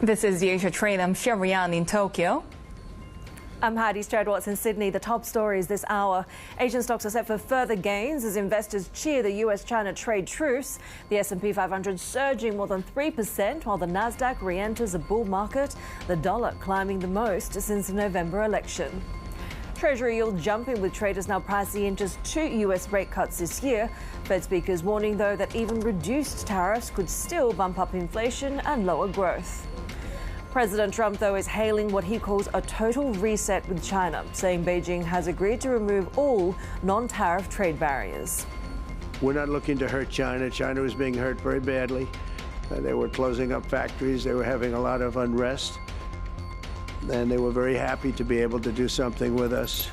This is the Asia Trade. I'm Shery in Tokyo. I'm Haidi. Stroud-Watts in Sydney. The top stories this hour. Asian stocks are set for further gains as investors cheer the US-China trade truce. The S&P 500 surging more than 3%, while the Nasdaq re-enters a bull market. The dollar climbing the most since the November election. Treasury yield jumping, with traders now pricing in just 2 US rate cuts this year. Fed speakers warning, though, that even reduced tariffs could still bump up inflation and lower growth. President Trump, though, is hailing what he calls a total reset with China, saying Beijing has agreed to remove all non-tariff trade barriers. We're not looking to hurt China. China was being hurt very badly. They were closing up factories. They were having a lot of unrest. And they were very happy to be able to do something with us.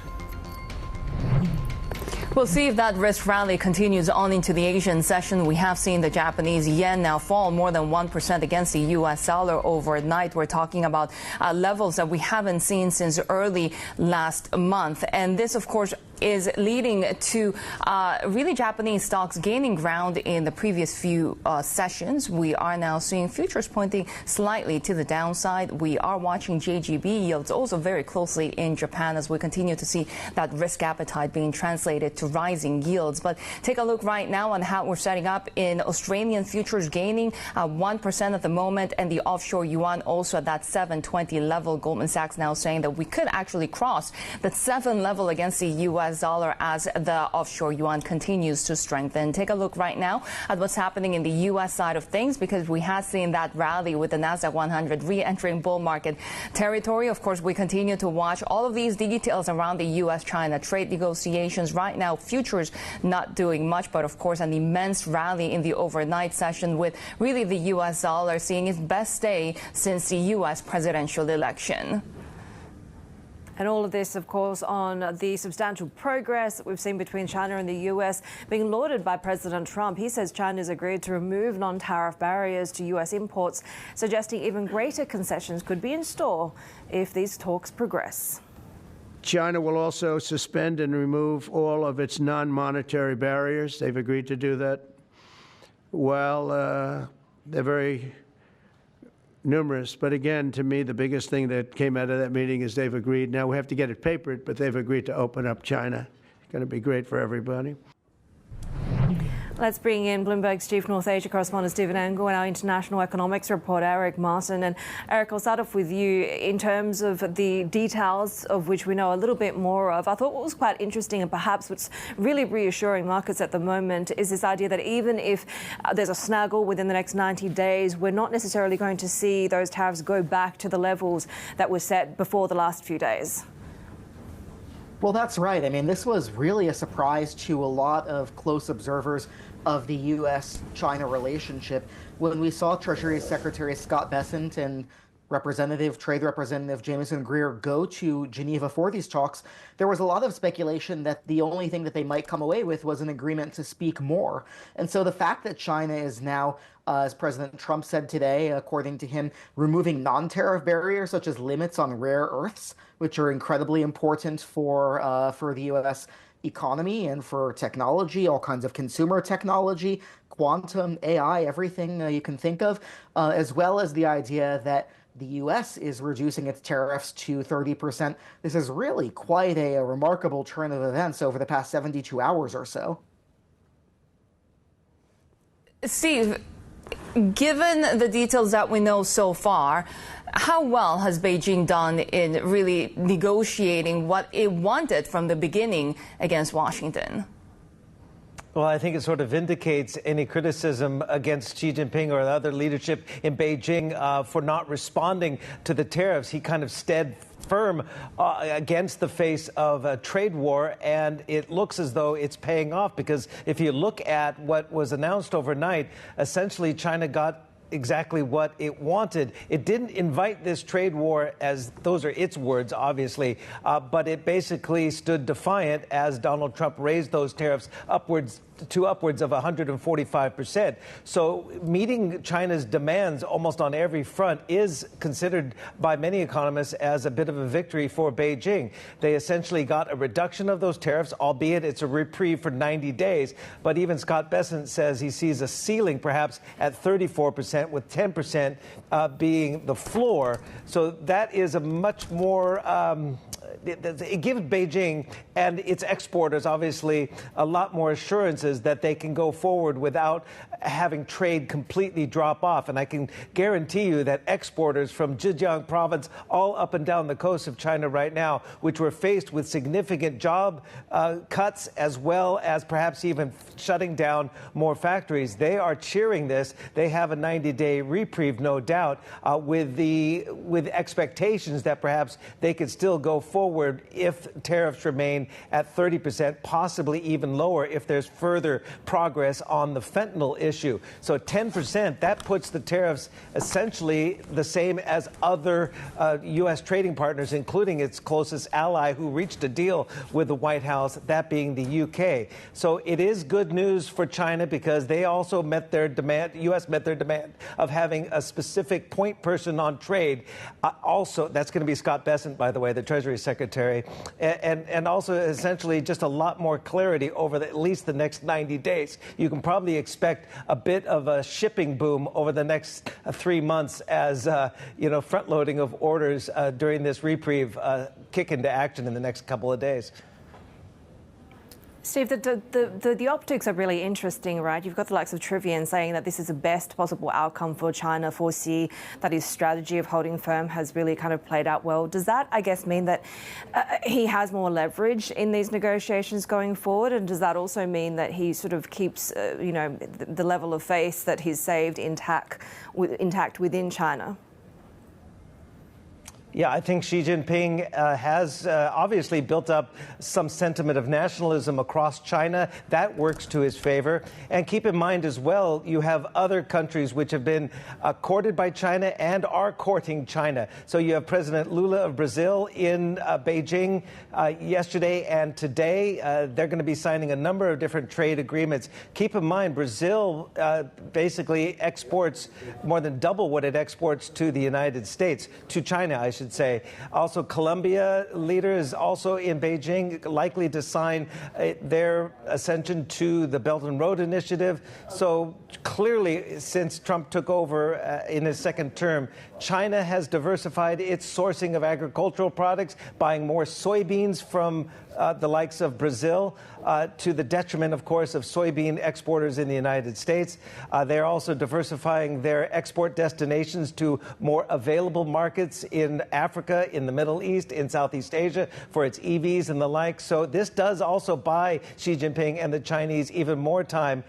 We'll see if that risk rally continues on into the Asian session. We have seen the Japanese yen now fall more than 1% against the U.S. dollar overnight. We're talking about levels that we haven't seen since early last month. And this, of course, is leading to really Japanese stocks gaining ground in the previous few sessions. We are now seeing futures pointing slightly to the downside. We are watching JGB yields also very closely in Japan as we continue to see that risk appetite being translated to rising yields. But take a look right now on how we're setting up in Australian futures, gaining 1% at the moment, and the offshore yuan also at that 720 level. Goldman Sachs now saying that we could actually cross that 7 level against the U.S. dollar as the offshore yuan continues to strengthen. Take a look right now at what's happening in the U.S. side of things, because we have seen that rally with the Nasdaq 100 re-entering bull market territory. Of course, we continue to watch all of these details around the U.S.-China trade negotiations. Right now, futures not doing much, but of course, an immense rally in the overnight session, with really the U.S. dollar seeing its best day since the U.S. presidential election. And all of this, of course, on the substantial progress that we've seen between China and the U.S. being lauded by President Trump. He says China's agreed to remove non-tariff barriers to U.S. imports, suggesting even greater concessions could be in store if these talks progress. China will also suspend and remove all of its non-monetary barriers. They've agreed to do that. Well, they're very numerous. But again, to me, the biggest thing that came out of that meeting is they've agreed. Now we have to get it papered, but they've agreed to open up China. It's going to be great for everybody. Let's bring in Bloomberg's Chief North Asia correspondent Stephen Angle and our international economics reporter Eric Martin. And Eric, I'll start off with you in terms of the details of which we know a little bit more of. I thought what was quite interesting and perhaps what's really reassuring markets at the moment is this idea that even if there's a snaggle within the next 90 days, we're not necessarily going to see those tariffs go back to the levels that were set before the last few days. Well, that's right. I mean, this was really a surprise to a lot of close observers of the U.S.-China relationship when we saw Treasury Secretary Scott Bessent and Trade Representative Jameson Greer go to Geneva for these talks. There was a lot of speculation that the only thing that they might come away with was an agreement to speak more. And so the fact that China is now, as President Trump said today, according to him, removing non-tariff barriers such as limits on rare earths, which are incredibly important for the U.S. economy and for technology, all kinds of consumer technology, quantum, AI, everything you can think of, as well as the idea that the U.S. is reducing its tariffs to 30%. This is really quite a remarkable turn of events over the past 72 hours or so. Steve, given the details that we know so far, how well has Beijing done in really negotiating what it wanted from the beginning against Washington? Well, I think it sort of vindicates any criticism against Xi Jinping or the other leadership in Beijing for not responding to the tariffs. He kind of stood firm against the face of a trade war, and it looks as though it's paying off, because if you look at what was announced overnight, essentially China got exactly what it wanted. It didn't invite this trade war, as those are its words, obviously, but it basically stood defiant as Donald Trump raised those tariffs upwards to upwards of 145%. So meeting China's demands almost on every front is considered by many economists as a bit of a victory for Beijing. They essentially got a reduction of those tariffs, albeit it's a reprieve for 90 days. But even Scott Bessent says he sees a ceiling perhaps at 34%, with 10% being the floor. So that is a much more it gives Beijing and its exporters, obviously, a lot more assurances that they can go forward without having trade completely drop off. And I can guarantee you that exporters from Zhejiang province all up and down the coast of China right now, which were faced with significant job cuts as well as perhaps even shutting down more factories, they are cheering this. They have a 90-day reprieve, no doubt, with expectations that perhaps they could still go forward if tariffs remain at 30%, possibly even lower if there's further progress on the fentanyl issue. So 10%, that puts the tariffs essentially the same as other U.S. trading partners, including its closest ally who reached a deal with the White House, that being the U.K. So it is good news for China because they also met their demand, U.S. met their demand of having a specific point person on trade. Also, that's going to be Scott Bessent, by the way, the Treasury Secretary, and also essentially just a lot more clarity over at least the next 90 days. You can probably expect a bit of a shipping boom over the next 3 months as, front loading of orders during this reprieve kick into action in the next couple of days. Steve, the optics are really interesting, right? You've got the likes of Trivian saying that this is the best possible outcome for China, for Xi, that his strategy of holding firm has really kind of played out well. Does that, I guess, mean that he has more leverage in these negotiations going forward? And does that also mean that he sort of keeps, the level of face that he's saved intact within China? Yeah, I think Xi Jinping has obviously built up some sentiment of nationalism across China. That works to his favor. And keep in mind as well, you have other countries which have been courted by China and are courting China. So you have President Lula of Brazil in Beijing yesterday and today. They're going to be signing a number of different trade agreements. Keep in mind, Brazil basically exports more than double what it exports to the United States, to China, I should say. Also, Colombia leaders also in Beijing likely to sign their ascension to the Belt and Road Initiative. So clearly, since Trump took over in his second term, China has diversified its sourcing of agricultural products, buying more soybeans from the likes of Brazil, to the detriment, of course, of soybean exporters in the United States. They're also diversifying their export destinations to more available markets in Africa, in the Middle East, in Southeast Asia for its EVs and the like. So this does also buy Xi Jinping and the Chinese even more time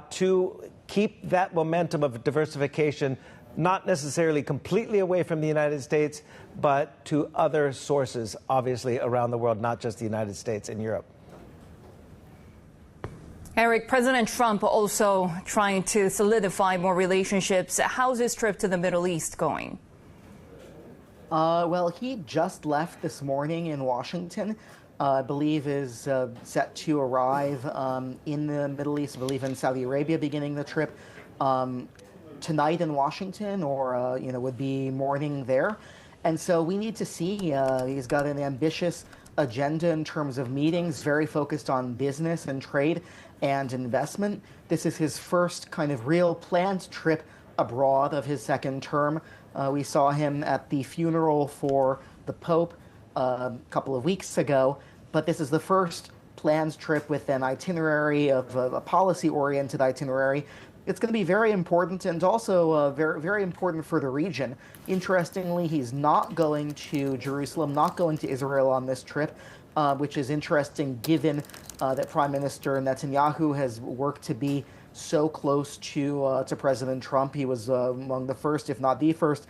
to keep that momentum of diversification, not necessarily completely away from the United States, but to other sources, obviously, around the world, not just the United States and Europe. Eric, President Trump also trying to solidify more relationships. How's his trip to the Middle East going? Well, he just left this morning in Washington. I believe is set to arrive in the Middle East, I believe in Saudi Arabia, beginning the trip tonight in Washington, or would be morning there. And so we need to see. He's got an ambitious agenda in terms of meetings, very focused on business and trade and investment. This is his first kind of real planned trip abroad of his second term. We saw him at the funeral for the Pope a couple of weeks ago, but this is the first planned trip with an itinerary of a policy-oriented itinerary. It's going to be very important, and also very, very important for the region. Interestingly, he's not going to Jerusalem, not going to Israel on this trip, which is interesting given that Prime Minister Netanyahu has worked to be so close to President Trump. He was among the first, if not the first,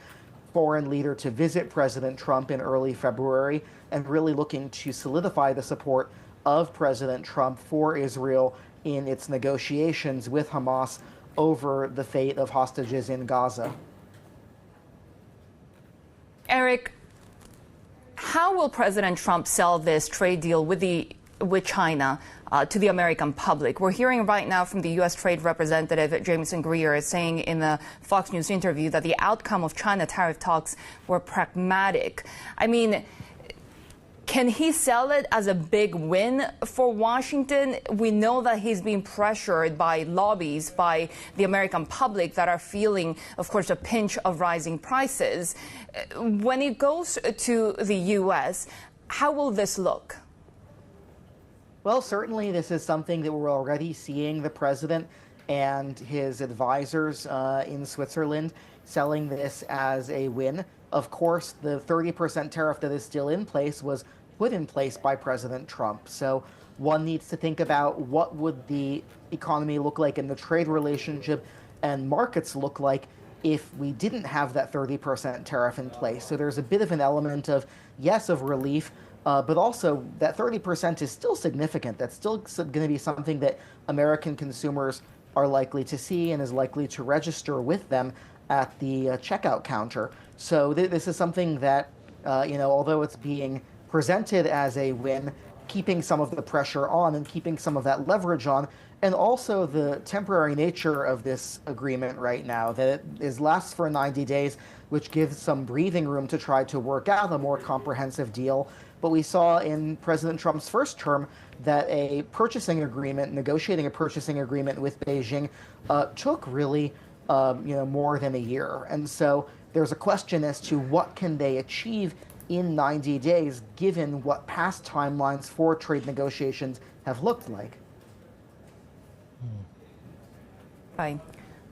foreign leader to visit President Trump in early February, and really looking to solidify the support of President Trump for Israel in its negotiations with Hamas over the fate of hostages in Gaza. Eric, how will President Trump sell this trade deal with the with China to the American public. We're hearing right now from the U.S. Trade Representative Jameson Greer saying in the Fox News interview that the outcome of China tariff talks were pragmatic. I mean, can he sell it as a big win for Washington? We know that he's being pressured by lobbies, by the American public that are feeling, of course, a pinch of rising prices. When it goes to the U.S., how will this look? Well, certainly this is something that we're already seeing the president and his advisors in Switzerland selling this as a win. Of course, the 30% tariff that is still in place was put in place by President Trump. So one needs to think about what would the economy look like and the trade relationship and markets look like if we didn't have that 30% tariff in place. So there's a bit of an element of, yes, of relief, but also that 30% is still significant. That's still going to be something that American consumers are likely to see and is likely to register with them at the checkout counter. So this is something that, although it's being presented as a win, keeping some of the pressure on and keeping some of that leverage on, and also the temporary nature of this agreement right now, that it lasts for 90 days, which gives some breathing room to try to work out a more comprehensive deal. But we saw in President Trump's first term that a purchasing agreement, negotiating a purchasing agreement with Beijing, took really more than a year. And so there's a question as to what can they achieve in 90 days, given what past timelines for trade negotiations have looked like. Right.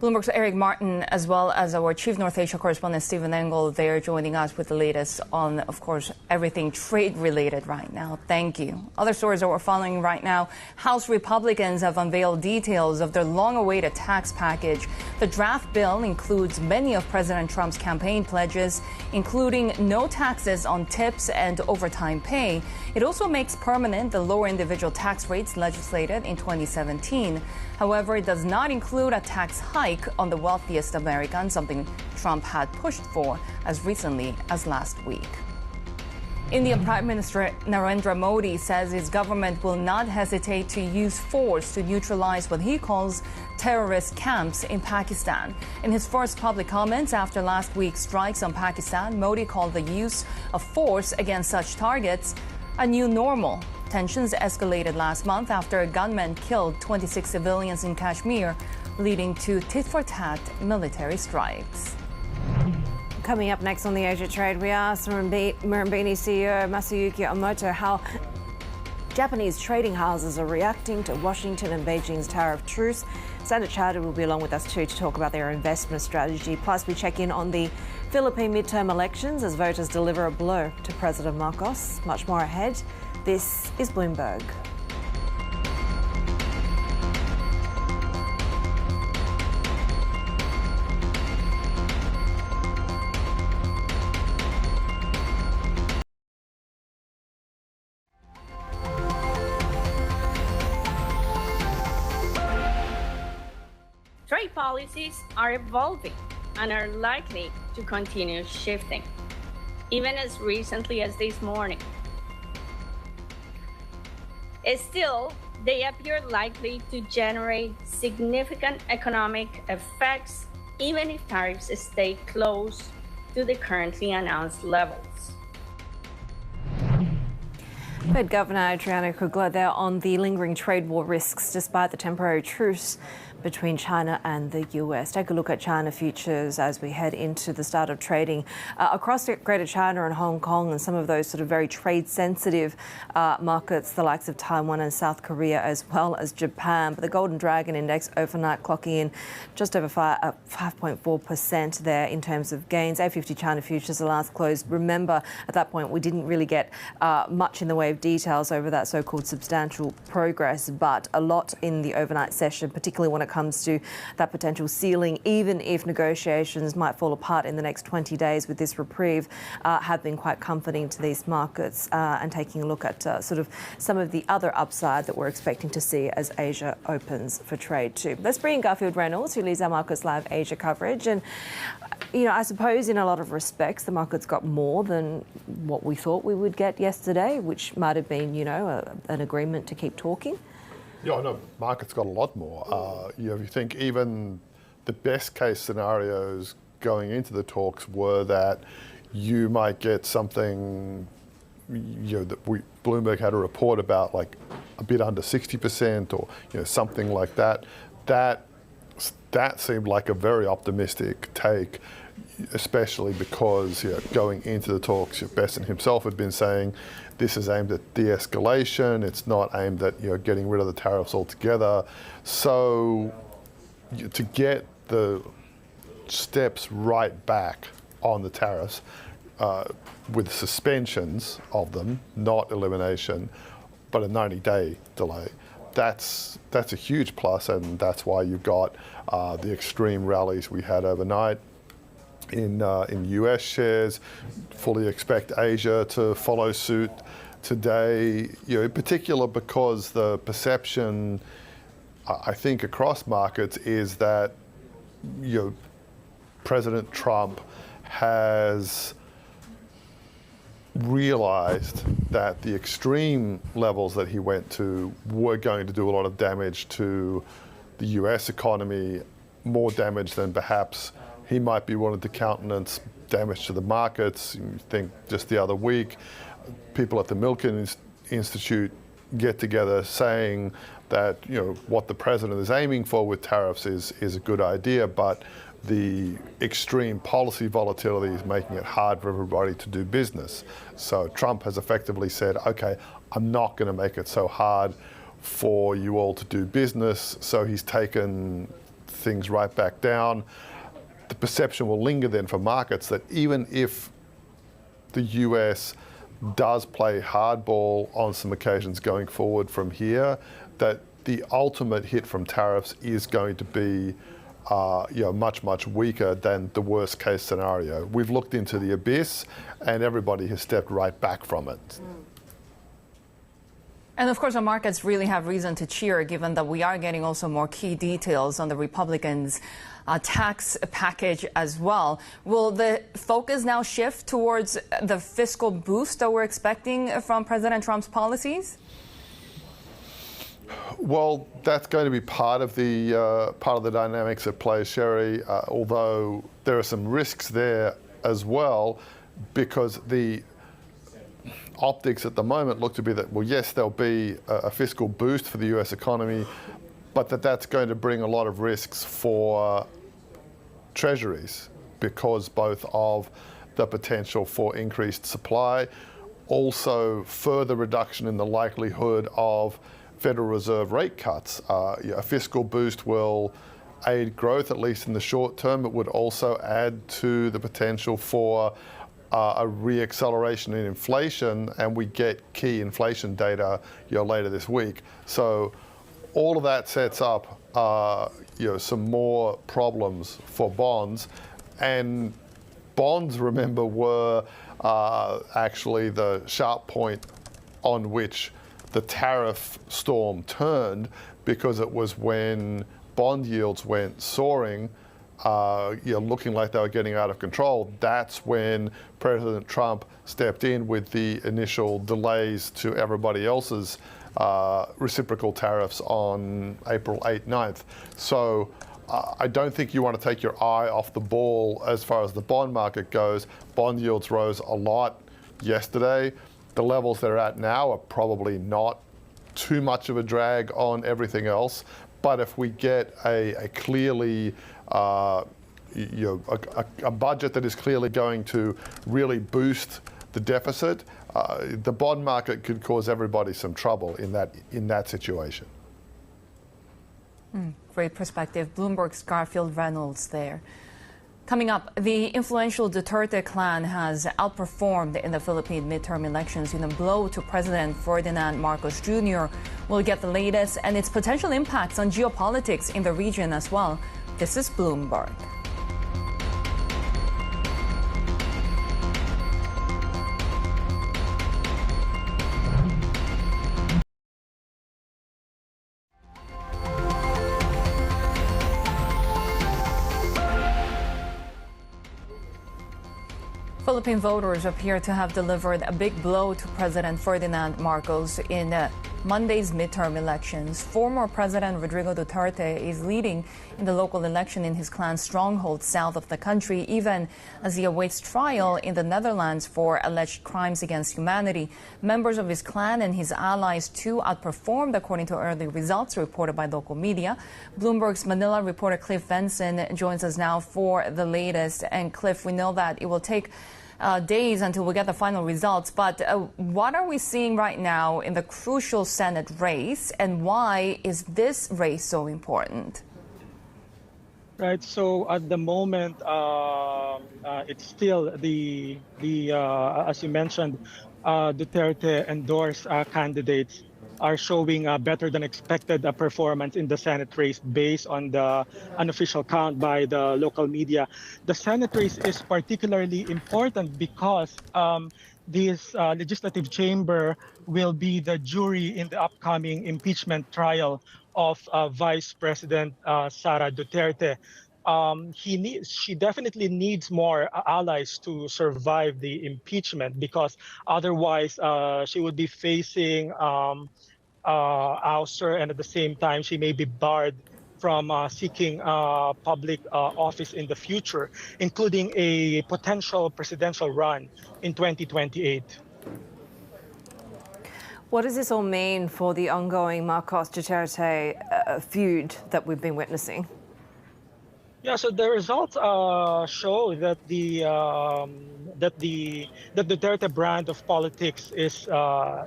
Bloomberg's Eric Martin, as well as our Chief North Asia correspondent Stephen Engel, they're joining us with the latest on, of course, everything trade-related right now. Thank you. Other stories that we're following right now, House Republicans have unveiled details of their long-awaited tax package. The draft bill includes many of President Trump's campaign pledges, including no taxes on tips and overtime pay. It also makes permanent the lower individual tax rates legislated in 2017. However, it does not include a tax hike on the wealthiest Americans, something Trump had pushed for as recently as last week. Indian Prime Minister Narendra Modi says his government will not hesitate to use force to neutralize what he calls terrorist camps in Pakistan. In his first public comments after last week's strikes on Pakistan, Modi called the use of force against such targets a new normal. Tensions escalated last month after a gunman killed 26 civilians in Kashmir, leading to tit-for-tat military strikes. Coming up next on the Asia Trade, we asked Marubeni CEO Masayuki Omoto how Japanese trading houses are reacting to Washington and Beijing's tariff truce. Standard Chartered will be along with us too to talk about their investment strategy. Plus, we check in on the Philippine midterm elections as voters deliver a blow to President Marcos. Much more ahead. This is Bloomberg. Trade policies are evolving and are likely to continue shifting, even as recently as this morning. Still, they appear likely to generate significant economic effects, even if tariffs stay close to the currently announced levels. Fed Governor Adriano Kugler there on the lingering trade war risks despite the temporary truce between China and the US. Take a look at China futures as we head into the start of trading across Greater China and Hong Kong and some of those sort of very trade-sensitive markets, the likes of Taiwan and South Korea, as well as Japan. But the Golden Dragon Index overnight clocking in just over 5.4% there in terms of gains. A50 China futures, the last close. Remember, at that point, we didn't really get much in the way of details over that so-called substantial progress, but a lot in the overnight session, particularly when it comes to that potential ceiling, even if negotiations might fall apart in the next 20 days with this reprieve, have been quite comforting to these markets. And taking a look at sort of some of the other upside that we're expecting to see as Asia opens for trade too. Let's bring in Garfield Reynolds, who leads our Markets Live Asia coverage. And I suppose in a lot of respects, the market's got more than what we thought we would get yesterday, which might have been, an agreement to keep talking. Yeah, no, market's got a lot more. If you think even the best case scenarios going into the talks were that you might get something, that Bloomberg had a report about, like a bit under 60% or something like that. That seemed like a very optimistic take, especially because going into the talks, Bessent himself had been saying this is aimed at de-escalation. It's not aimed at getting rid of the tariffs altogether. So to get the steps right back on the tariffs with suspensions of them, not elimination, but a 90-day delay. That's a huge plus, and that's why you've got the extreme rallies we had overnight in US shares. Fully expect Asia to follow suit today, in particular because the perception, I think, across markets is that President Trump has realized that the extreme levels that he went to were going to do a lot of damage to the US economy, more damage than perhaps he might be willing to countenance damage to the markets. You think just the other week, people at the Milken Institute get together saying that what the president is aiming for with tariffs is a good idea, but the extreme policy volatility is making it hard for everybody to do business. So Trump has effectively said, okay, I'm not going to make it so hard for you all to do business. So he's taken things right back down. The perception will linger then for markets that even if the US does play hardball on some occasions going forward from here, that the ultimate hit from tariffs is going to be much, much weaker than the worst case scenario. We've looked into the abyss and everybody has stepped right back from it. And of course, the markets really have reason to cheer, given that we are getting also more key details on the Republicans' tax package as well. Will the focus now shift towards the fiscal boost that we're expecting from President Trump's policies? Well, that's going to be part of the dynamics at play, Shery, although there are some risks there as well, because the optics at the moment look to be that, well, yes, there'll be a fiscal boost for the US economy, but that's going to bring a lot of risks for treasuries because both of the potential for increased supply, also further reduction in the likelihood of Federal Reserve rate cuts. A fiscal boost will aid growth, at least in the short term. It would also add to the potential for a re-acceleration in inflation, and we get key inflation data later this week. So all of that sets up some more problems for bonds. And bonds, remember, were actually the sharp point on which the tariff storm turned, because it was when bond yields went soaring, looking like they were getting out of control. That's when President Trump stepped in with the initial delays to everybody else's reciprocal tariffs on April 8th, 9th. So I don't think you want to take your eye off the ball as far as the bond market goes. Bond yields rose a lot yesterday. The levels they're at now are probably not too much of a drag on everything else. But if we get a clearly, a budget that is clearly going to really boost the deficit, the bond market could cause everybody some trouble in that situation. Great perspective. Bloomberg's Garfield Reynolds there. Coming up, the influential Duterte clan has outperformed in the Philippine midterm elections in a blow to President Ferdinand Marcos Jr. We'll get the latest and its potential impacts on geopolitics in the region as well. This is Bloomberg. Philippine voters appear to have delivered a big blow to President Ferdinand Marcos in Monday's midterm elections. Former President Rodrigo Duterte is leading in the local election in his clan's stronghold south of the country, even as he awaits trial in the Netherlands for alleged crimes against humanity. Members of his clan and his allies too outperformed, according to early results reported by local media. Bloomberg's Manila reporter Cliff Bessent joins us now for the latest. And Cliff, we know that it will take days until we get the final results, but what are we seeing right now in the crucial Senate race, and why is this race so important? Right. So at the moment, it's still the as you mentioned, Duterte endorsed candidates are showing better than expected performance in the Senate race based on the unofficial count by the local media. The Senate race is particularly important because this legislative chamber will be the jury in the upcoming impeachment trial of Vice President Sara Duterte. She definitely needs more allies to survive the impeachment, because otherwise she would be facing ouster, and at the same time she may be barred from seeking public office in the future, including a potential presidential run in 2028. What does this all mean for the ongoing Marcos-Duterte feud that we've been witnessing? Yeah, so the results show that the Duterte brand of politics is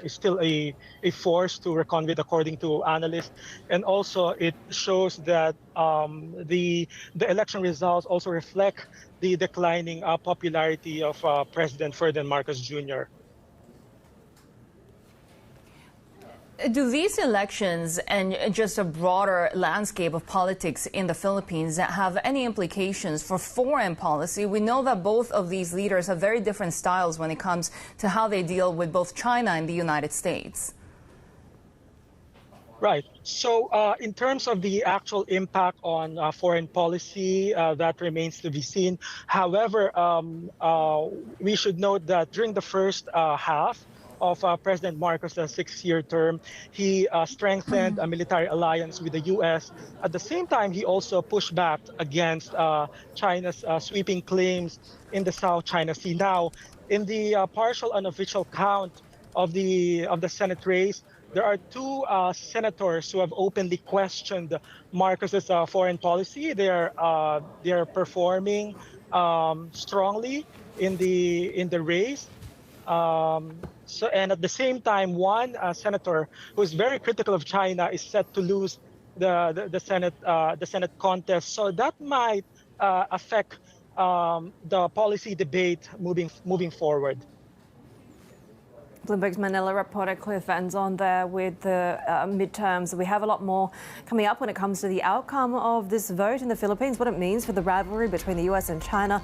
still a force to reckon with, according to analysts, and also it shows that the election results also reflect the declining popularity of President Ferdinand Marcos Jr. Do these elections and just a broader landscape of politics in the Philippines have any implications for foreign policy? We know that both of these leaders have very different styles when it comes to how they deal with both China and the United States. Right. So in terms of the actual impact on foreign policy, that remains to be seen. However, we should note that during the first half of President Marcos' 6-year term, he strengthened a military alliance with the U.S. At the same time, he also pushed back against China's sweeping claims in the South China Sea. Now, in the partial unofficial count of the Senate race, there are two senators who have openly questioned Marcos's foreign policy. They are performing strongly in the race. And at the same time, one senator who is very critical of China is set to lose the Senate contest. So that might affect the policy debate moving forward. Bloomberg's Manila reporter Cliff Vans on there with the midterms. We have a lot more coming up when it comes to the outcome of this vote in the Philippines, what it means for the rivalry between the US and China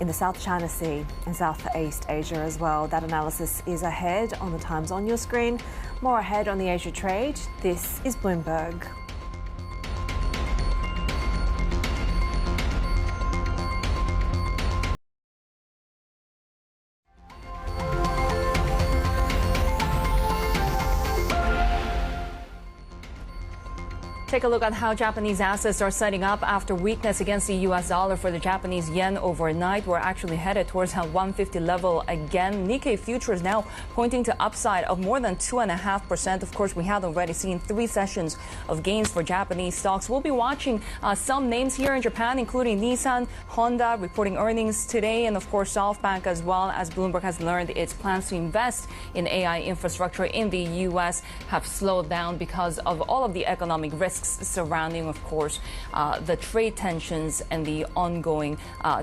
in the South China Sea and Southeast Asia as well. That analysis is ahead on the times on your screen. More ahead on the Asia trade. This is Bloomberg. Take a look at how Japanese assets are setting up after weakness against the U.S. dollar for the Japanese yen overnight. We're actually headed towards that 150 level again. Nikkei futures now pointing to upside of more than 2.5%. Of course, we have already seen 3 sessions of gains for Japanese stocks. We'll be watching some names here in Japan, including Nissan, Honda, reporting earnings today, and of course Softbank, as well as Bloomberg has learned its plans to invest in AI infrastructure in the U.S. have slowed down because of all of the economic risks surrounding, of course, the trade tensions and the ongoing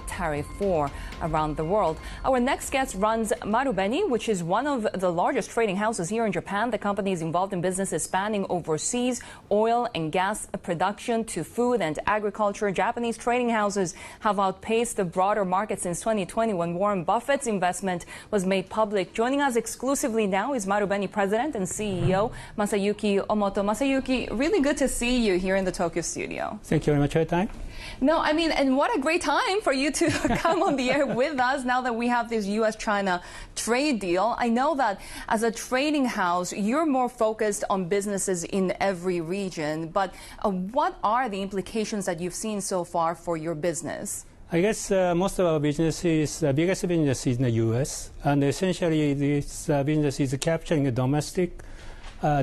tariff war around the world. Our next guest runs Marubeni, which is one of the largest trading houses here in Japan. The company is involved in businesses spanning overseas oil and gas production to food and agriculture. Japanese trading houses have outpaced the broader market since 2020 when Warren Buffett's investment was made public. Joining us exclusively now is Marubeni President and CEO Masayuki Omoto. Masayuki, really good to see see you here in the Tokyo studio. Thank you very much for your time. No, I mean, and what a great time for you to come on the air with us now that we have this U.S.-China trade deal. I know that as a trading house, you're more focused on businesses in every region, but what are the implications that you've seen so far for your business? I guess most of our business is, the biggest business is in the U.S., and essentially this business is capturing the domestic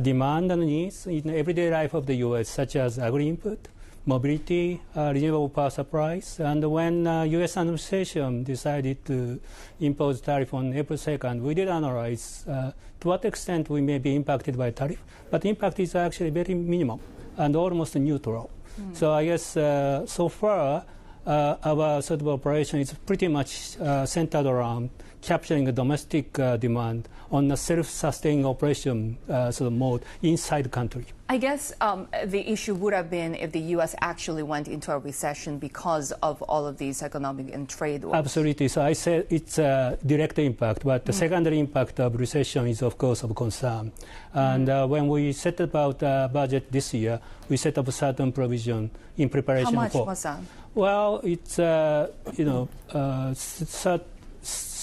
demand and needs in the everyday life of the U.S., such as agri-input, mobility, renewable power supplies. And when U.S. administration decided to impose tariff on April 2nd, we did analyze to what extent we may be impacted by tariff, but the impact is actually very minimal and almost neutral. So I guess so far, our sort of operation is pretty much centered around capturing the domestic demand on a self-sustaining operation sort of mode inside the country. I guess the issue would have been if the U.S. actually went into a recession because of all of these economic and trade wars. Absolutely. So I said it's a direct impact, but the secondary impact of recession is, of course, of concern. And when we set about budget this year, we set up a certain provision in preparation for. How much was that? Well, it's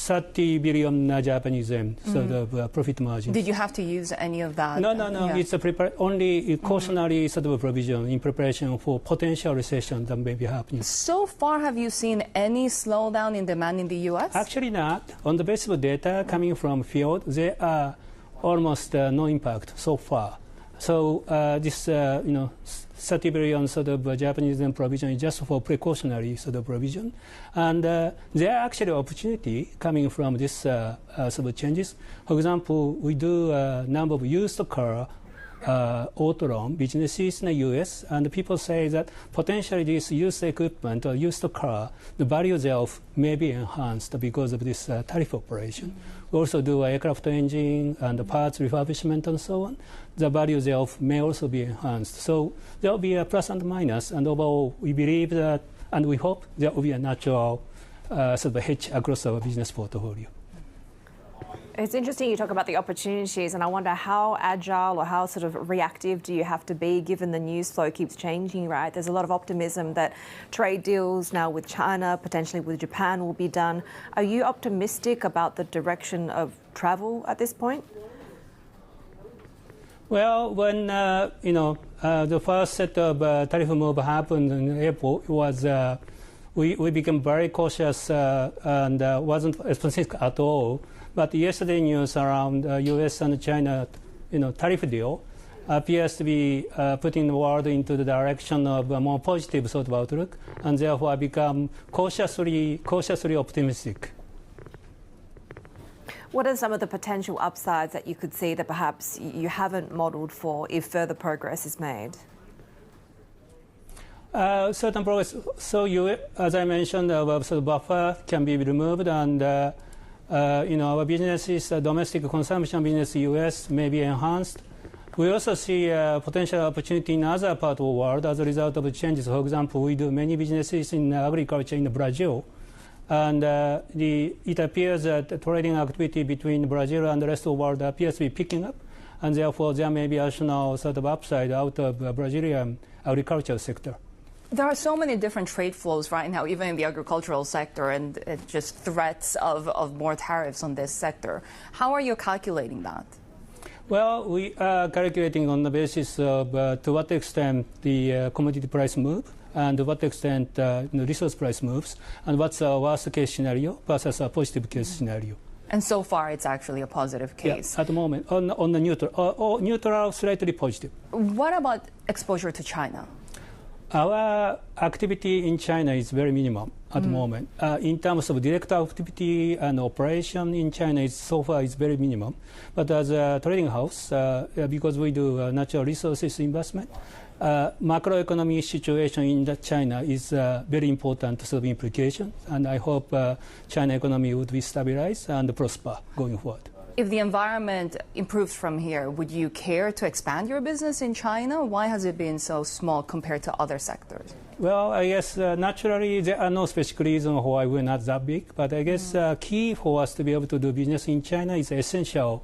30 billion Japanese yen, so the profit margin. Did you have to use any of that? No. Yeah. It's only cautionary sort of a provision in preparation for potential recession that may be happening. So far, have you seen any slowdown in demand in the U.S.? Actually not. On the basis of data coming from field, there are almost no impact so far. So this 30 billion sort of Japanese yen provision is just for precautionary sort of provision. And there are actually opportunity coming from this sort of changes. For example, we do a number of used car auto loan businesses in the U.S., and people say that potentially this used equipment or used car, the value thereof may be enhanced because of this tariff operation. We also do aircraft engine and parts refurbishment and so on. The value thereof may also be enhanced. So there will be a plus and minus, and overall we believe that, and we hope there will be a natural sort of a hedge across our business portfolio. It's interesting you talk about the opportunities, and I wonder how agile or how sort of reactive do you have to be given the news flow keeps changing, right? There's a lot of optimism that trade deals now with China, potentially with Japan, will be done. Are you optimistic about the direction of travel at this point? Well, when the first set of tariff move happened in April, it was we became very cautious and wasn't specific at all. But yesterday news around U.S. and China, tariff deal appears to be putting the world into the direction of a more positive sort of outlook, and therefore I become cautiously optimistic. What are some of the potential upsides that you could see that perhaps you haven't modeled for if further progress is made? Certain progress. So as I mentioned, our sort of buffer can be removed, and our businesses, domestic consumption business in the U.S. may be enhanced. We also see potential opportunity in other parts of the world as a result of the changes. For example, we do many businesses in agriculture in Brazil. And it appears that the trading activity between Brazil and the rest of the world appears to be picking up. And therefore, there may be additional sort of upside out of the Brazilian agricultural sector. There are so many different trade flows right now, even in the agricultural sector, and just threats of more tariffs on this sector. How are you calculating that? Well, we are calculating on the basis of to what extent the commodity price move, and to what extent the resource price moves, and what's our worst case scenario versus a positive case scenario. And so far, it's actually a positive case. Yeah, at the moment, on the neutral, or neutral, slightly positive. What about exposure to China? Our activity in China is very minimal at the moment. In terms of direct activity and operation in China, so far is very minimum. But as a trading house, because we do natural resources investment, macroeconomic situation in China is very important sort of implication. And I hope China economy would be stabilized and prosper going forward. If the environment improves from here, would you care to expand your business in China? Why has it been so small compared to other sectors? Well, I guess naturally there are no specific reasons why we're not that big. But I guess key for us to be able to do business in China is essential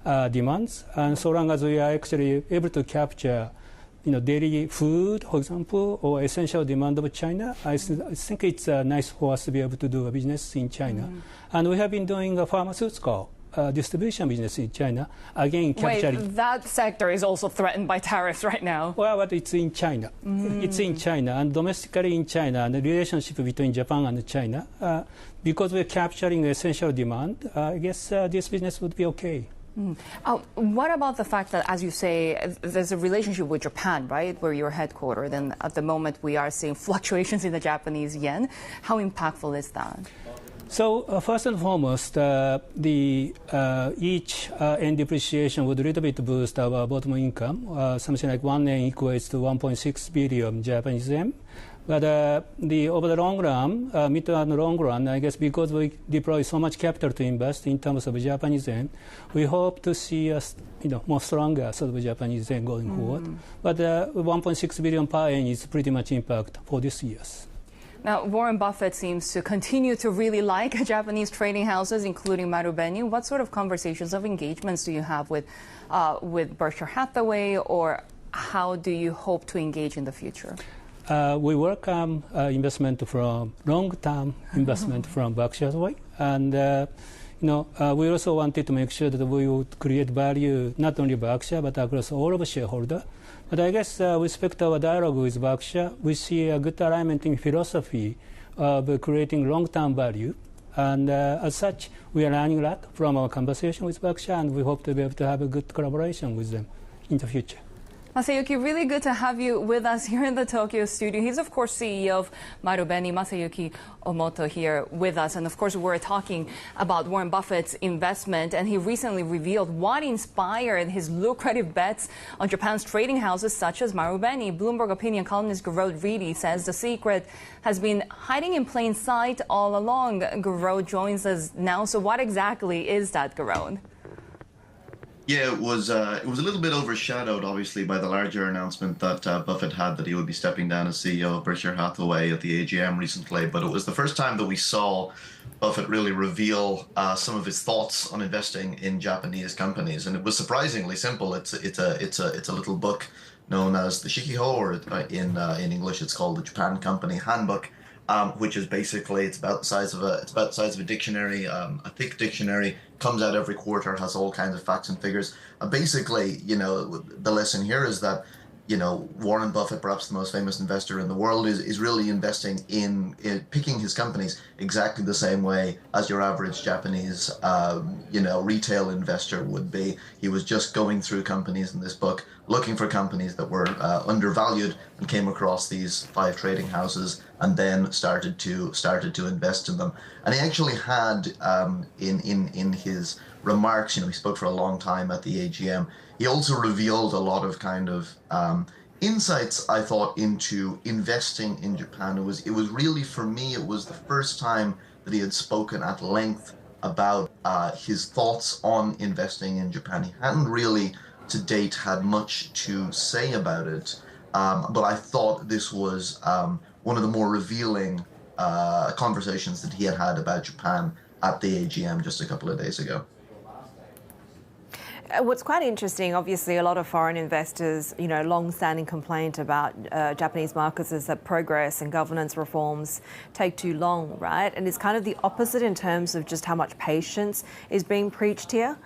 demands. And so long as we are actually able to capture daily food, for example, or essential demand of China, I think it's nice for us to be able to do a business in China. And we have been doing a pharmaceutical distribution business in China, again capturing. Wait, that sector is also threatened by tariffs right now. Well, but it's in China. It's in China, and domestically in China, and the relationship between Japan and China, because we're capturing essential demand, I guess this business would be okay. What about the fact that, as you say, there's a relationship with Japan, right, where you're headquartered, and at the moment we are seeing fluctuations in the Japanese yen. How impactful is that? So first and foremost, each yen depreciation would a little bit boost our bottom income. Something like 1 yen equates to 1.6 billion Japanese yen. But over the long run, mid and long run, I guess because we deploy so much capital to invest in terms of Japanese yen, we hope to see a more stronger sort of Japanese yen going forward. But 1.6 billion per yen is pretty much impact for this year. Now, Warren Buffett seems to continue to really like Japanese trading houses, including Marubeni. What sort of conversations of engagements do you have with Berkshire Hathaway, or how do you hope to engage in the future? We welcome investment from long-term investment from Berkshire Hathaway, and we also wanted to make sure that we would create value not only Berkshire but across all of shareholders. But I guess with respect to our dialogue with Berkshire, we see a good alignment in philosophy of creating long-term value. And as such, we are learning a lot from our conversation with Berkshire, and we hope to be able to have a good collaboration with them in the future. Masayuki, really good to have you with us here in the Tokyo studio. He's, of course, CEO of Marubeni, Masayuki Omoto, here with us. And, of course, we're talking about Warren Buffett's investment, and he recently revealed what inspired his lucrative bets on Japan's trading houses such as Marubeni. Bloomberg Opinion columnist Garode Reedy says the secret has been hiding in plain sight all along. Garode joins us now. So what exactly is that, Garode? Yeah, it was a little bit overshadowed, obviously, by the larger announcement that Buffett had that he would be stepping down as CEO of Berkshire Hathaway at the AGM recently. But it was the first time that we saw Buffett really reveal some of his thoughts on investing in Japanese companies, and it was surprisingly simple. It's a little book known as the Shikiho, or in English it's called the Japan Company Handbook. Which is basically, it's about the size of a dictionary, a thick dictionary, comes out every quarter, has all kinds of facts and figures. Basically, the lesson here is that, Warren Buffett, perhaps the most famous investor in the world, is really investing in picking his companies exactly the same way as your average Japanese, retail investor would be. He was just going through companies in this book, looking for companies that were undervalued, and came across these 5 trading houses, and then started to invest in them. And he actually had in his remarks, he spoke for a long time at the AGM. He also revealed a lot of kind of insights, I thought, into investing in Japan. It was really, for me, it was the first time that he had spoken at length about his thoughts on investing in Japan. He hadn't really to date had much to say about it, but I thought this was one of the more revealing conversations that he had about Japan at the AGM just a couple of days ago. What's quite interesting, obviously, a lot of foreign investors, long-standing complaint about Japanese markets is that progress and governance reforms take too long, right? And it's kind of the opposite in terms of just how much patience is being preached here.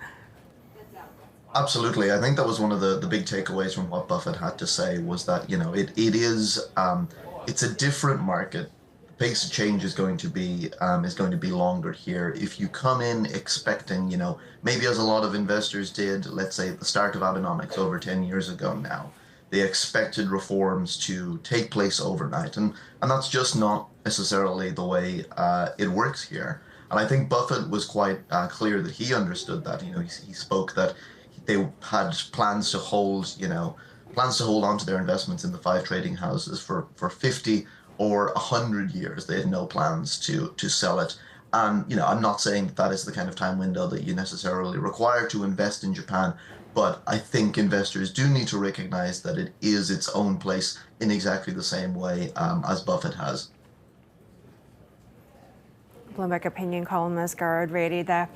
Absolutely. I think that was one of the big takeaways from what Buffett had to say, was that, it's a different market. The pace of change is going to be longer here. If you come in expecting, maybe as a lot of investors did, let's say at the start of Abenomics over 10 years ago now, they expected reforms to take place overnight. And that's just not necessarily the way it works here. And I think Buffett was quite clear that he understood that. He spoke that they had plans to hold on to their investments in the 5 trading houses for 50 or 100 years. They had no plans to sell it. And, I'm not saying that is the kind of time window that you necessarily require to invest in Japan, but I think investors do need to recognize that it is its own place in exactly the same way as Buffett has. Bloomberg Opinion columnist Garrod Haidi there.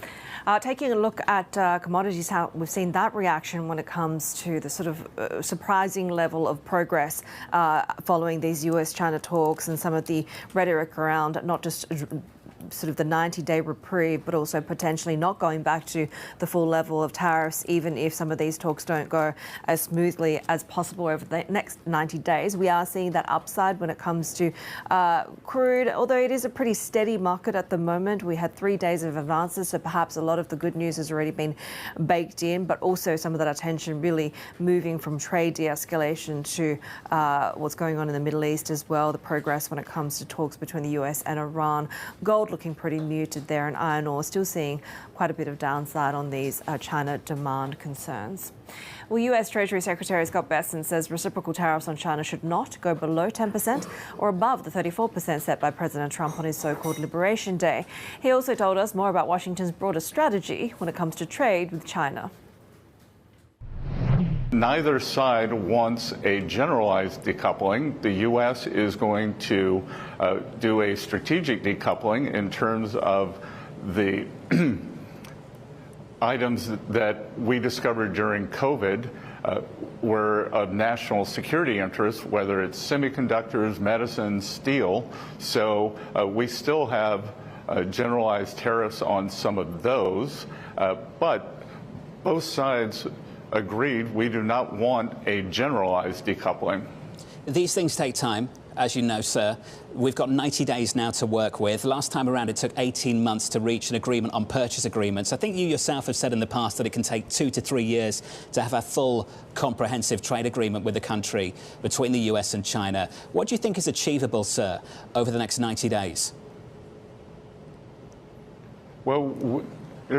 Taking a look at commodities, how we've seen that reaction when it comes to the sort of surprising level of progress following these US-China talks and some of the rhetoric around not just sort of the 90-day reprieve, but also potentially not going back to the full level of tariffs, even if some of these talks don't go as smoothly as possible over the next 90 days. We are seeing that upside when it comes to crude, although it is a pretty steady market at the moment. We had 3 days of advances, so perhaps a lot of the good news has already been baked in, but also some of that attention really moving from trade de-escalation to what's going on in the Middle East as well, the progress when it comes to talks between the US and Iran. Gold looking pretty muted there, and iron ore still seeing quite a bit of downside on these China demand concerns. Well, US Treasury Secretary Scott Bessent says reciprocal tariffs on China should not go below 10% or above the 34% set by President Trump on his so-called Liberation Day. He also told us more about Washington's broader strategy when it comes to trade with China. Neither side wants a generalized decoupling. The U.S. is going to do a strategic decoupling in terms of the items that we discovered during COVID were of national security interest, whether it's semiconductors, medicines, steel. So we still have generalized tariffs on some of those, but both sides agreed we do not want a generalized decoupling. These things take time, as you know, sir. We've got 90 days now to work with. Last time around, it took 18 months to reach an agreement on purchase agreements. I think you yourself have said in the past that it can take 2 to 3 years to have a full, comprehensive trade agreement with the country between the US and China. What do you think is achievable, sir, over the next 90 days? Well,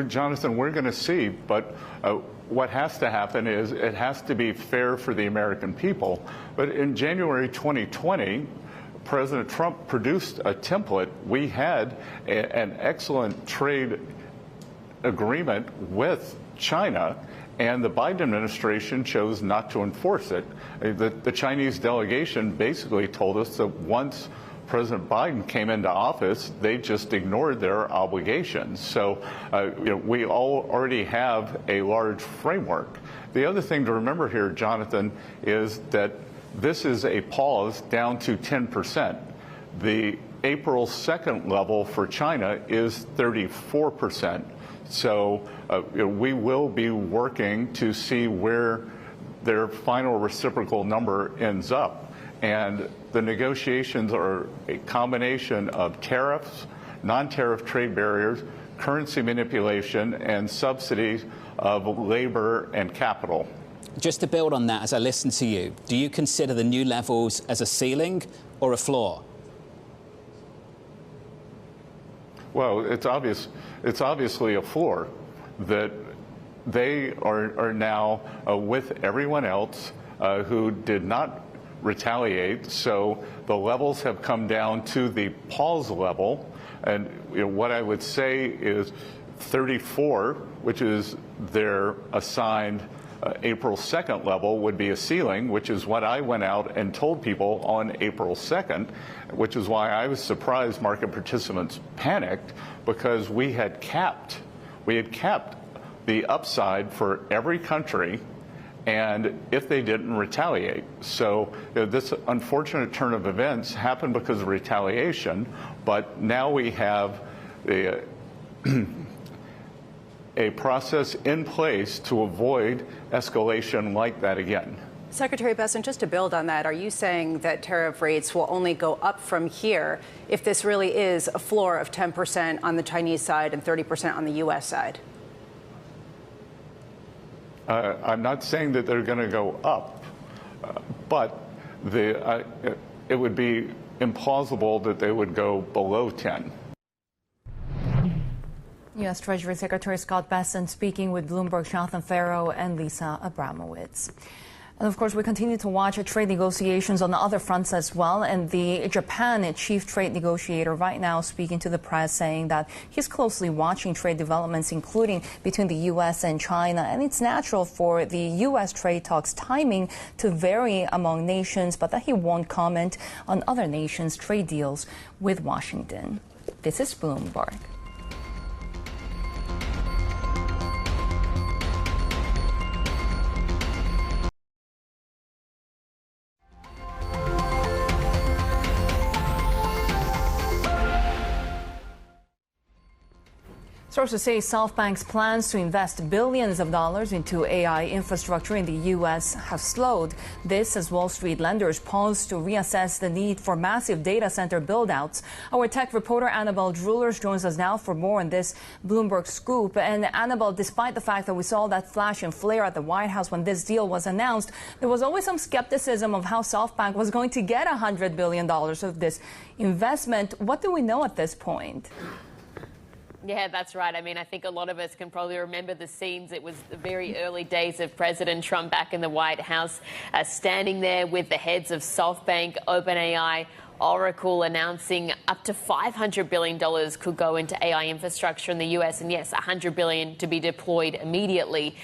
Jonathan, we're going to see, but what has to happen is it has to be fair for the American people. But in January 2020, President Trump produced a template. We had an excellent trade agreement with China, and the Biden administration chose not to enforce it. The Chinese delegation basically told us that once President Biden came into office, they just ignored their obligations. So we already have a large framework. The other thing to remember here, Jonathan, is that this is a pause down to 10%. The April 2nd level for China is 34%. So we will be working to see where their final reciprocal number ends up. And the negotiations are a combination of tariffs, non-tariff trade barriers, currency manipulation, and subsidies of labor and capital. Just to build on that, as I listen to you, do you consider the new levels as a ceiling or a floor? Well, it's obviously a floor that they are now with everyone else who did not retaliate. So the levels have come down to the pause level. And what I would say is 34, which is their assigned April 2nd level, would be a ceiling, which is what I went out and told people on April 2nd, which is why I was surprised market participants panicked, because we had capped the upside for every country, and if they didn't retaliate. So this unfortunate turn of events happened because of retaliation, but now we have a process in place to avoid escalation like that again. Secretary Bessent, just to build on that, are you saying that tariff rates will only go up from here if this really is a floor of 10% on the Chinese side and 30% on the U.S. side? I'm not saying that they're going to go up, but it would be implausible that they would go below 10. U.S. Treasury Secretary Scott Bessent speaking with Bloomberg's Jonathan Farrow and Lisa Abramowitz. And of course, we continue to watch trade negotiations on the other fronts as well. And the Japan chief trade negotiator right now speaking to the press, saying that he's closely watching trade developments, including between the U.S. and China. And it's natural for the U.S. trade talks timing to vary among nations, but that he won't comment on other nations' trade deals with Washington. This is Bloomberg. Sources say Softbank's plans to invest billions of dollars into AI infrastructure in the U.S. have slowed. This as Wall Street lenders pause to reassess the need for massive data center buildouts. Our tech reporter Annabelle Drulers joins us now for more on this Bloomberg scoop. And Annabelle, despite the fact that we saw that flash and flare at the White House when this deal was announced, there was always some skepticism of how Softbank was going to get $100 billion of this investment. What do we know at this point? Yeah, that's right. I mean, I think a lot of us can probably remember the scenes. It was the very early days of President Trump back in the White House, standing there with the heads of Softbank, OpenAI, Oracle, announcing up to $500 billion could go into AI infrastructure in the U.S. And yes, $100 billion to be deployed immediately.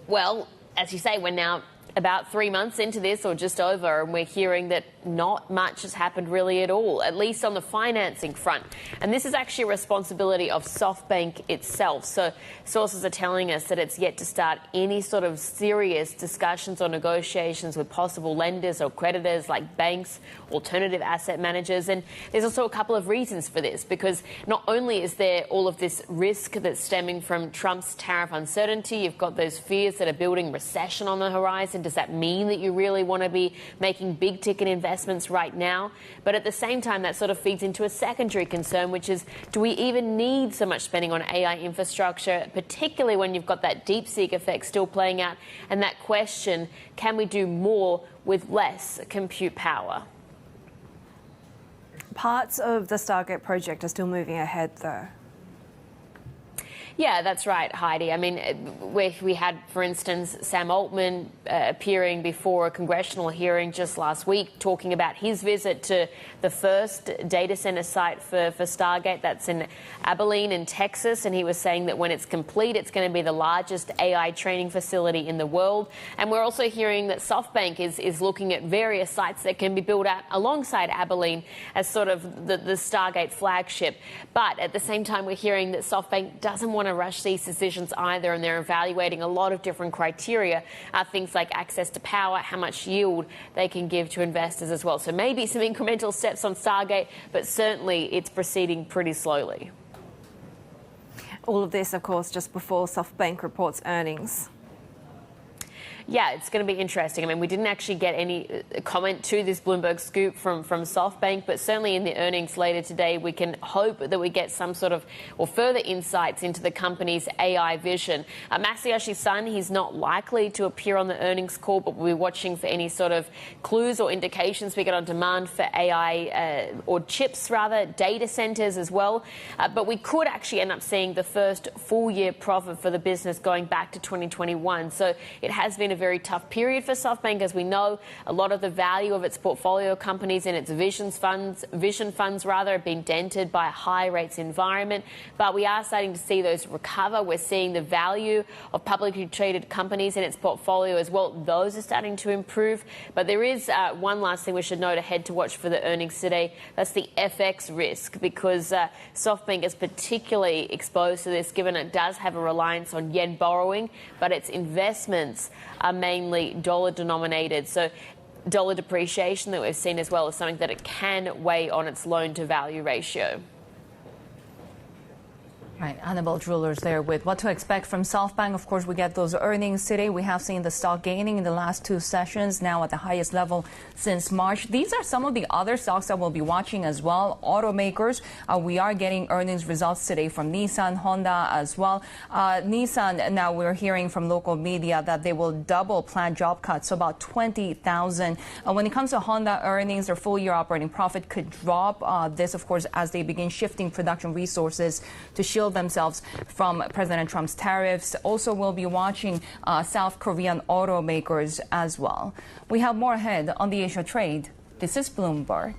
Well, as you say, we're now about 3 months into this, or just over, and we're hearing that not much has happened really at all, at least on the financing front. And this is actually a responsibility of Softbank itself. So sources are telling us that it's yet to start any sort of serious discussions or negotiations with possible lenders or creditors like banks, alternative asset managers. And there's also a couple of reasons for this, because not only is there all of this risk that's stemming from Trump's tariff uncertainty, you've got those fears that are building recession on the horizon. Does that mean that you really want to be making big ticket investments right now? But at the same time, that sort of feeds into a secondary concern, which is, do we even need so much spending on AI infrastructure, particularly when you've got that DeepSeek effect still playing out? And that question, can we do more with less compute power? Parts of the Stargate project are still moving ahead, though. Yeah, that's right, Heidi. I mean, we had, for instance, Sam Altman appearing before a congressional hearing just last week, talking about his visit to the first data center site for Stargate. That's in Abilene in Texas. And he was saying that when it's complete, it's going to be the largest AI training facility in the world. And we're also hearing that Softbank is looking at various sites that can be built out alongside Abilene as sort of the Stargate flagship. But at the same time, we're hearing that Softbank doesn't want to rush these decisions either, and they're evaluating a lot of different criteria, things like access to power, how much yield they can give to investors as well. So maybe some incremental steps on Stargate, but certainly it's proceeding pretty slowly. All of this, of course, just before Softbank reports earnings. Yeah, it's going to be interesting. I mean, we didn't actually get any comment to this Bloomberg scoop from Softbank, but certainly in the earnings later today, we can hope that we get some sort of or further insights into the company's AI vision. Masayoshi Son, he's not likely to appear on the earnings call, but we'll be watching for any sort of clues or indications we get on demand for AI or chips, rather, data centers as well. But we could actually end up seeing the first full year profit for the business going back to 2021. So it has been a very tough period for Softbank. As we know, a lot of the value of its portfolio companies and its vision funds have been dented by a high rates environment. But we are starting to see those recover. We're seeing the value of publicly traded companies in its portfolio as well. Those are starting to improve. But there is one last thing we should note ahead to watch for the earnings today. That's the FX risk, because Softbank is particularly exposed to this, given it does have a reliance on yen borrowing, but its investments are mainly dollar denominated. So dollar depreciation that we've seen as well is something that it can weigh on its loan to value ratio. Right, Annabelle Drulers there with what to expect from Softbank. Of course, we get those earnings today. We have seen the stock gaining in the last two sessions, now at the highest level since March. These are some of the other stocks that we'll be watching as well. Automakers, we are getting earnings results today from Nissan, Honda as well. Nissan, now we're hearing from local media that they will double planned job cuts, so about 20,000. When it comes to Honda earnings, their full year operating profit could drop. This, of course, as they begin shifting production resources to shield themselves from President Trump's tariffs. Also, we'll be watching South Korean automakers as well. We have more ahead on the Asia trade. This is Bloomberg.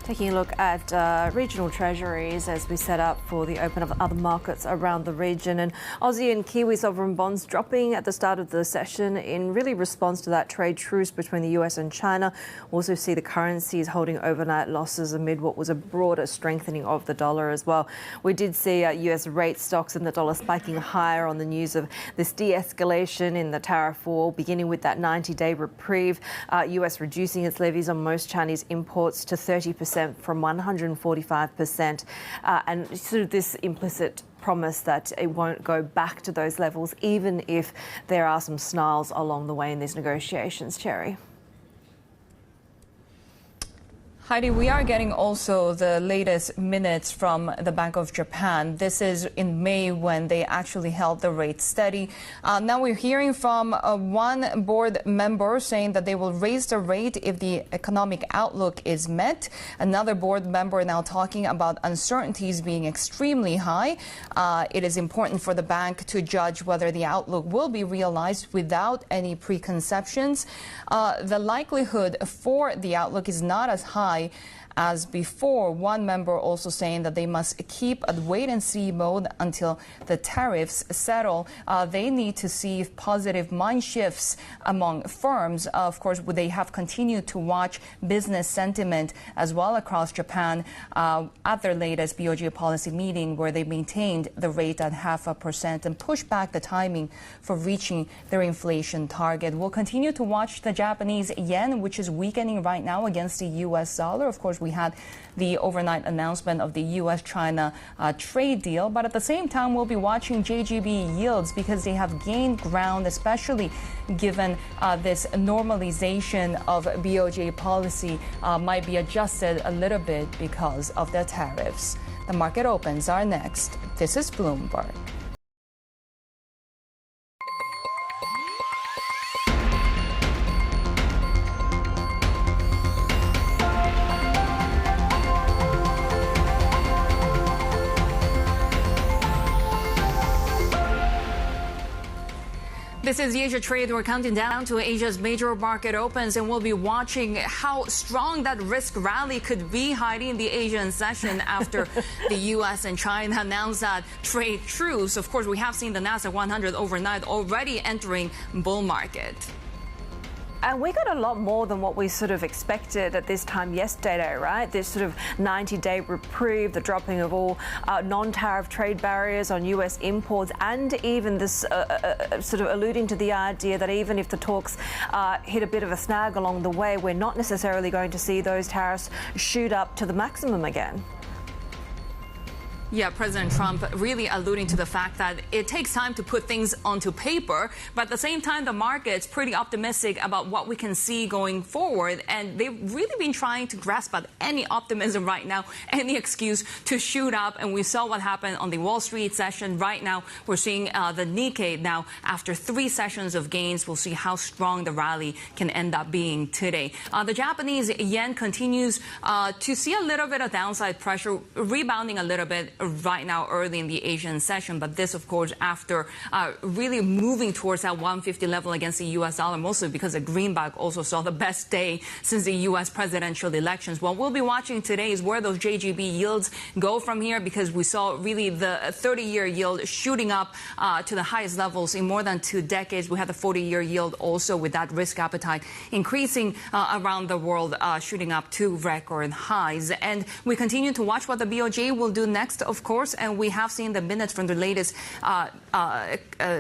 Taking a look at regional treasuries as we set up for the open of other markets around the region. And Aussie and Kiwi sovereign bonds dropping at the start of the session in really response to that trade truce between the US and China. Also see the currencies holding overnight losses amid what was a broader strengthening of the dollar as well. We did see US rate stocks and the dollar spiking higher on the news of this de-escalation in the tariff war, beginning with that 90-day reprieve. US reducing its levies on most Chinese imports to 30% from 145%, and sort of this implicit promise that it won't go back to those levels, even if there are some snarls along the way in these negotiations, Shery. Heidi, we are getting also the latest minutes from the Bank of Japan. This is in May when they actually held the rate steady. Now we're hearing from one board member saying that they will raise the rate if the economic outlook is met. Another board member now talking about uncertainties being extremely high. It is important for the bank to judge whether the outlook will be realized without any preconceptions. The likelihood for the outlook is not as high as before. One member also saying that they must keep a wait-and-see mode until the tariffs settle. They need to see positive mind shifts among firms. Of course, they have continued to watch business sentiment as well across Japan at their latest BOJ policy meeting, where they maintained the rate at 0.5% and pushed back the timing for reaching their inflation target. We'll continue to watch the Japanese yen, which is weakening right now against the U.S. dollar. Of course, we had the overnight announcement of the U.S.-China trade deal. But at the same time, we'll be watching JGB yields because they have gained ground, especially given this normalization of BOJ policy might be adjusted a little bit because of the tariffs. The market opens are next. This is Bloomberg. This is the Asia Trade. We're counting down to Asia's major market opens, and we'll be watching how strong that risk rally could be, Heidi, in the Asian session after the U.S. and China announced that trade truce. Of course, we have seen the Nasdaq 100 overnight already entering bull market. And we got a lot more than what we sort of expected at this time yesterday, right? This sort of 90-day reprieve, the dropping of all non-tariff trade barriers on U.S. imports, and even this sort of alluding to the idea that even if the talks hit a bit of a snag along the way, we're not necessarily going to see those tariffs shoot up to the maximum again. Yeah, President Trump really alluding to the fact that it takes time to put things onto paper, but at the same time, the market's pretty optimistic about what we can see going forward. And they've really been trying to grasp at any optimism right now, any excuse to shoot up. And we saw what happened on the Wall Street session. Right now, we're seeing the Nikkei now, after 3 sessions of gains, we'll see how strong the rally can end up being today. The Japanese yen continues to see a little bit of downside pressure, rebounding a little bit right now early in the Asian session. But this, of course, after really moving towards that 150 level against the U.S. dollar, mostly because the greenback also saw the best day since the U.S. presidential elections. What we'll be watching today is where those JGB yields go from here, because we saw really the 30-year yield shooting up to the highest levels in more than 2 decades. We had the 40-year yield also with that risk appetite increasing around the world, shooting up to record highs. And we continue to watch what the BOJ will do next, of course, and we have seen the minutes from the latest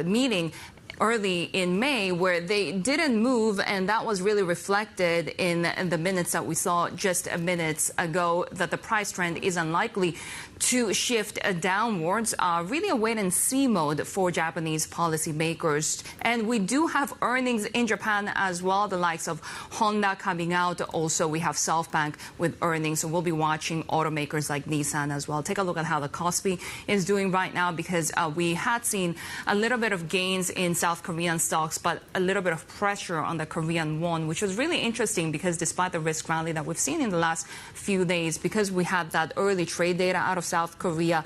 meeting early in May, where they didn't move, and that was really reflected in the minutes that we saw just minutes ago, that the price trend is unlikely to shift downwards. Really a wait-and-see mode for Japanese policymakers. And we do have earnings in Japan as well, the likes of Honda coming out. Also, we have Softbank with earnings, so we'll be watching automakers like Nissan as well. Take a look at how the Kospi is doing right now, because we had seen a little bit of gains in South Korean stocks, but a little bit of pressure on the Korean won, which was really interesting, because despite the risk rally that we've seen in the last few days, because we had that early trade data out of South Korea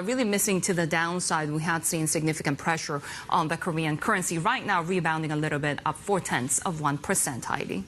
really missing to the downside, we had seen significant pressure on the Korean currency. Right now, rebounding a little bit, up 0.4%, Heidi.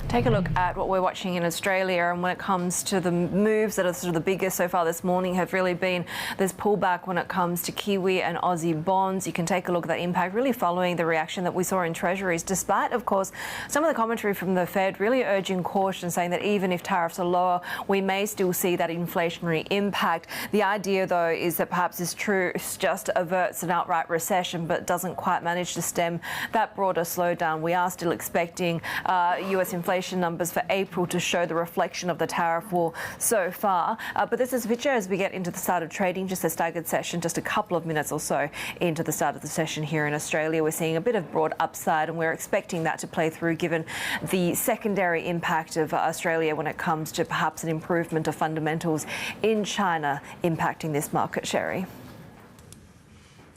Take a look at what we're watching in Australia, and when it comes to the moves that are sort of the biggest so far this morning have really been this pullback when it comes to Kiwi and Aussie bonds. You can take a look at that impact really following the reaction that we saw in Treasuries, despite, of course, some of the commentary from the Fed really urging caution, saying that even if tariffs are lower, we may still see that inflationary impact. The idea, though, is that perhaps this Truce just averts an outright recession, but doesn't quite manage to stem that broader slowdown. We are still expecting US inflation numbers for April to show the reflection of the tariff war so far. But this is a picture as we get into the start of trading, just a staggered session, just a couple of minutes or so into the start of the session here in Australia. We're seeing a bit of broad upside, and we're expecting that to play through given the secondary impact of Australia when it comes to perhaps an improvement of fundamentals in China impacting this market, Shery.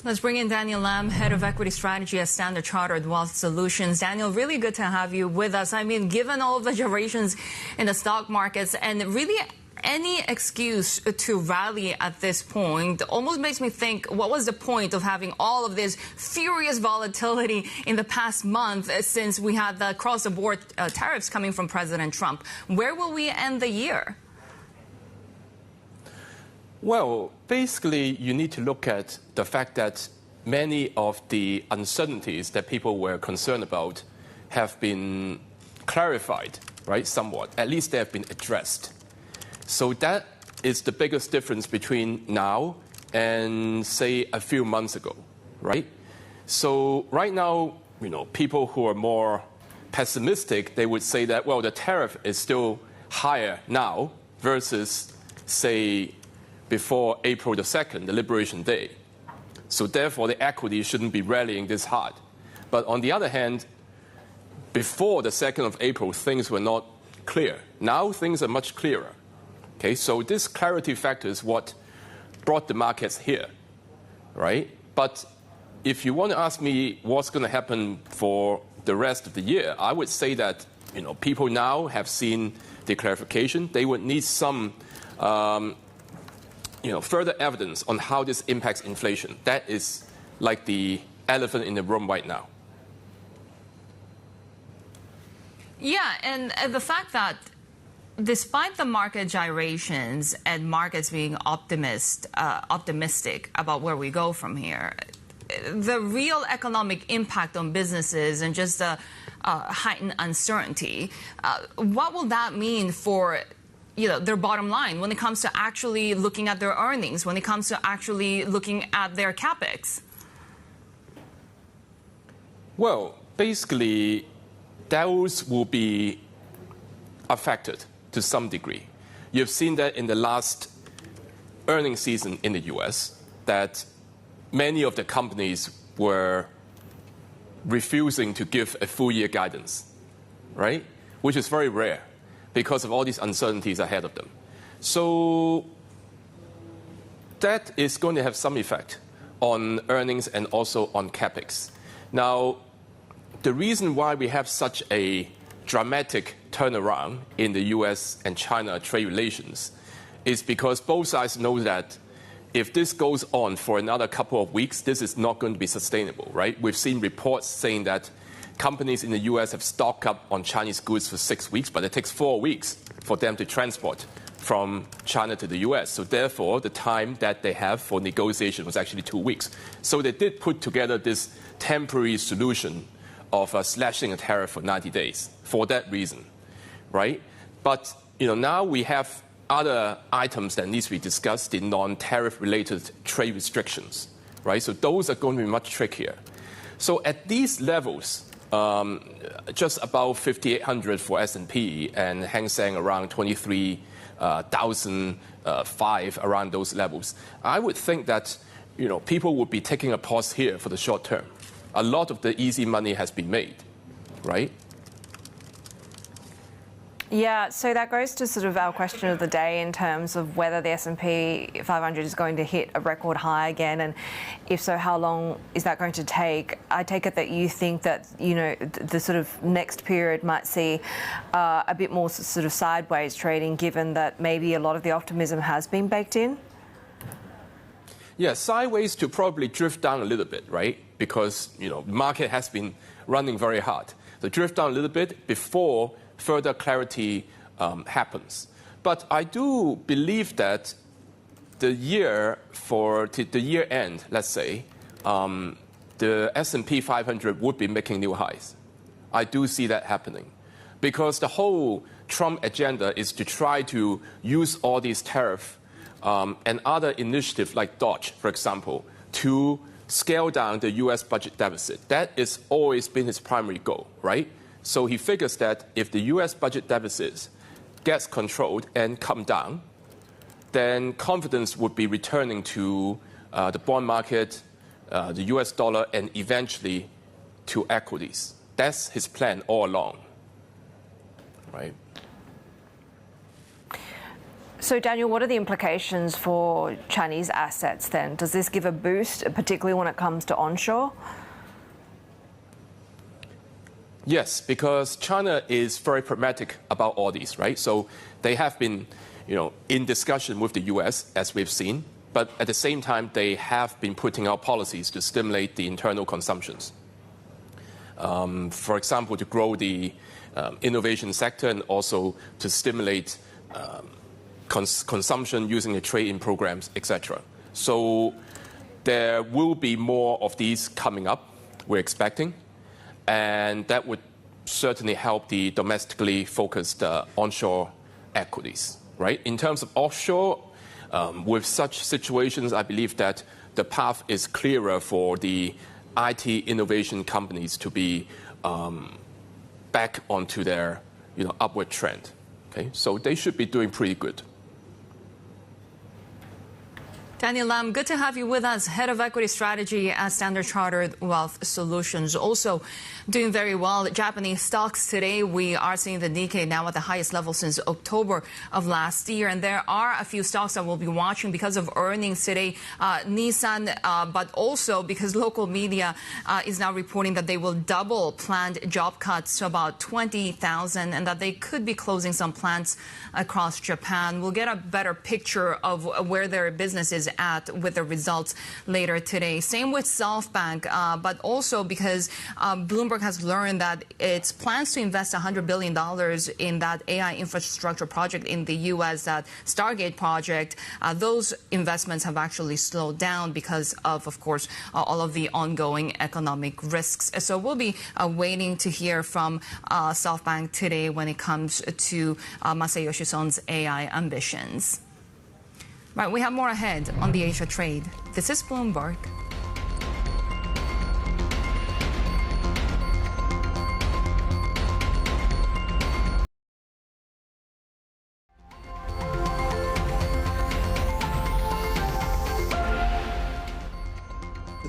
Let's bring in Daniel Lam, Head of Equity Strategy at Standard Chartered Wealth Solutions. Daniel, really good to have you with us. I mean, given all of the gyrations in the stock markets and really any excuse to rally at this point almost makes me think, what was the point of having all of this furious volatility in the past month since we had the across-the-board tariffs coming from President Trump? Where will we end the year? Well, basically, you need to look at the fact that many of the uncertainties that people were concerned about have been clarified, right, somewhat. At least they have been addressed. So that is the biggest difference between now and, say, a few months ago, right? So right now, you know, people who are more pessimistic, they would say that, well, the tariff is still higher now versus, say, before April the 2nd, the Liberation Day. So therefore, the equity shouldn't be rallying this hard. But on the other hand, before the 2nd of April, things were not clear. Now things are much clearer. Okay, so this clarity factor is what brought the markets here, right? But if you want to ask me what's going to happen for the rest of the year, I would say that, you know, people now have seen the clarification. They would need some further evidence on how this impacts inflation. That is like the elephant in the room right now. Yeah, and the fact that despite the market gyrations and markets being optimistic about where we go from here, the real economic impact on businesses and just the heightened uncertainty, what will that mean for their bottom line when it comes to actually looking at their earnings, when it comes to actually looking at their capex? Well, basically, those will be affected to some degree. You've seen that in the last earnings season in the US, that many of the companies were refusing to give a full year guidance, right? Which is very rare, because of all these uncertainties ahead of them. So that is going to have some effect on earnings and also on capex. Now, the reason why we have such a dramatic turnaround in the US and China trade relations is because both sides know that if this goes on for another couple of weeks, this is not going to be sustainable, right? We've seen reports saying that companies in the US have stocked up on Chinese goods for 6 weeks, but it takes 4 weeks for them to transport from China to the US. So therefore, the time that they have for negotiation was actually 2 weeks. So they did put together this temporary solution of slashing a tariff for 90 days for that reason, right? But now we have other items that needs to be discussed, the non-tariff related trade restrictions, right? So those are going to be much trickier. So at these levels, just about 5,800 for S&P and Hang Seng around 23,005 around those levels, I would think that people would be taking a pause here for the short term. A lot of the easy money has been made, right? Yeah, so that goes to sort of our question of the day in terms of whether the S&P 500 is going to hit a record high again, and if so, how long is that going to take? I take it that you think that, the sort of next period might see a bit more sort of sideways trading, given that maybe a lot of the optimism has been baked in? Yeah, sideways to probably drift down a little bit, right? Because, the market has been running very hard. So drift down a little bit before further clarity happens. But I do believe that the year end, let's say, the S&P 500 would be making new highs. I do see that happening because the whole Trump agenda is to try to use all these tariffs and other initiatives like Dodge, for example, to scale down the U.S. budget deficit. That has always been his primary goal, right? So he figures that if the U.S. budget deficit gets controlled and come down, then confidence would be returning to the bond market, the U.S. dollar, and eventually to equities. That's his plan all along, right? So, Daniel, what are the implications for Chinese assets then? Does this give a boost, particularly when it comes to onshore? Yes, because China is very pragmatic about all these, right? So they have been, in discussion with the U.S., as we've seen, but at the same time, they have been putting out policies to stimulate the internal consumptions. For example, to grow the innovation sector and also to stimulate consumption using the trade-in programs, etc. So there will be more of these coming up, we're expecting, and that would certainly help the domestically focused onshore equities, right? In terms of offshore, with such situations, I believe that the path is clearer for the IT innovation companies to be back onto their upward trend. Okay, so they should be doing pretty good. Daniel Lam, good to have you with us, Head of Equity Strategy at Standard Chartered Wealth Solutions. Also doing very well. Japanese stocks today, we are seeing the Nikkei now at the highest level since October of last year. And there are a few stocks that we'll be watching because of earnings today. Nissan, but also because local media is now reporting that they will double planned job cuts to about 20,000 and that they could be closing some plants across Japan. We'll get a better picture of where their business is at with the results later today. Same with Softbank, but also because Bloomberg has learned that its plans to invest $100 billion in that AI infrastructure project in the U.S., that Stargate project, those investments have actually slowed down because of course, all of the ongoing economic risks. So we'll be waiting to hear from Softbank today when it comes to Masayoshi Son's AI ambitions. Right, we have more ahead on the Asia trade. This is Bloomberg.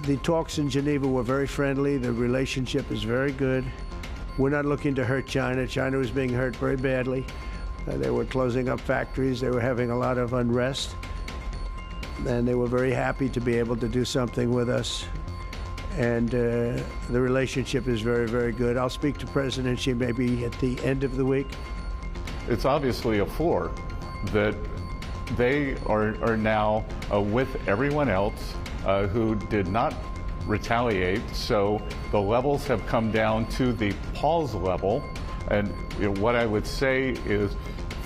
The talks in Geneva were very friendly. The relationship is very good. We're not looking to hurt China. China was being hurt very badly. They were closing up factories. They were having a lot of unrest. And they were very happy to be able to do something with us. And the relationship is very, very good. I'll speak to President Xi maybe at the end of the week. It's obviously a floor that they are now with everyone else who did not retaliate. So the levels have come down to the pause level. And what I would say is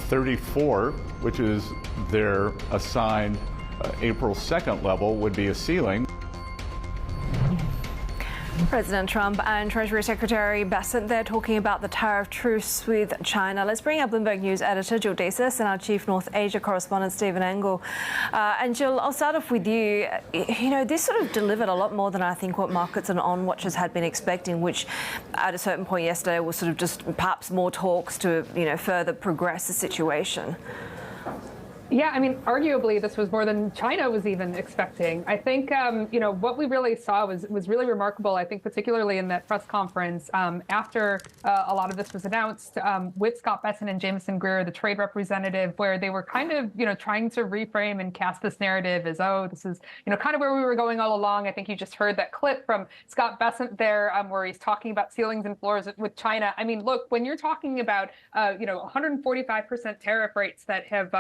34, which is their assigned April 2nd level, would be a ceiling. President Trump and Treasury Secretary Bessent, they're talking about the tariff truce with China. Let's bring our Bloomberg News editor, Jill Desis, and our Chief North Asia correspondent, Stephen Engel. And Jill, I'll start off with you. This sort of delivered a lot more than I think what markets and on-watchers had been expecting, which at a certain point yesterday was sort of just perhaps more talks to, further progress the situation. Yeah, I mean, arguably, this was more than China was even expecting. I think, what we really saw was really remarkable, I think, particularly in that press conference after a lot of this was announced with Scott Bessent and Jameson Greer, the trade representative, where they were kind of, trying to reframe and cast this narrative as, oh, this is, kind of where we were going all along. I think you just heard that clip from Scott Bessent there where he's talking about ceilings and floors with China. I mean, look, when you're talking about, 145% tariff rates that have,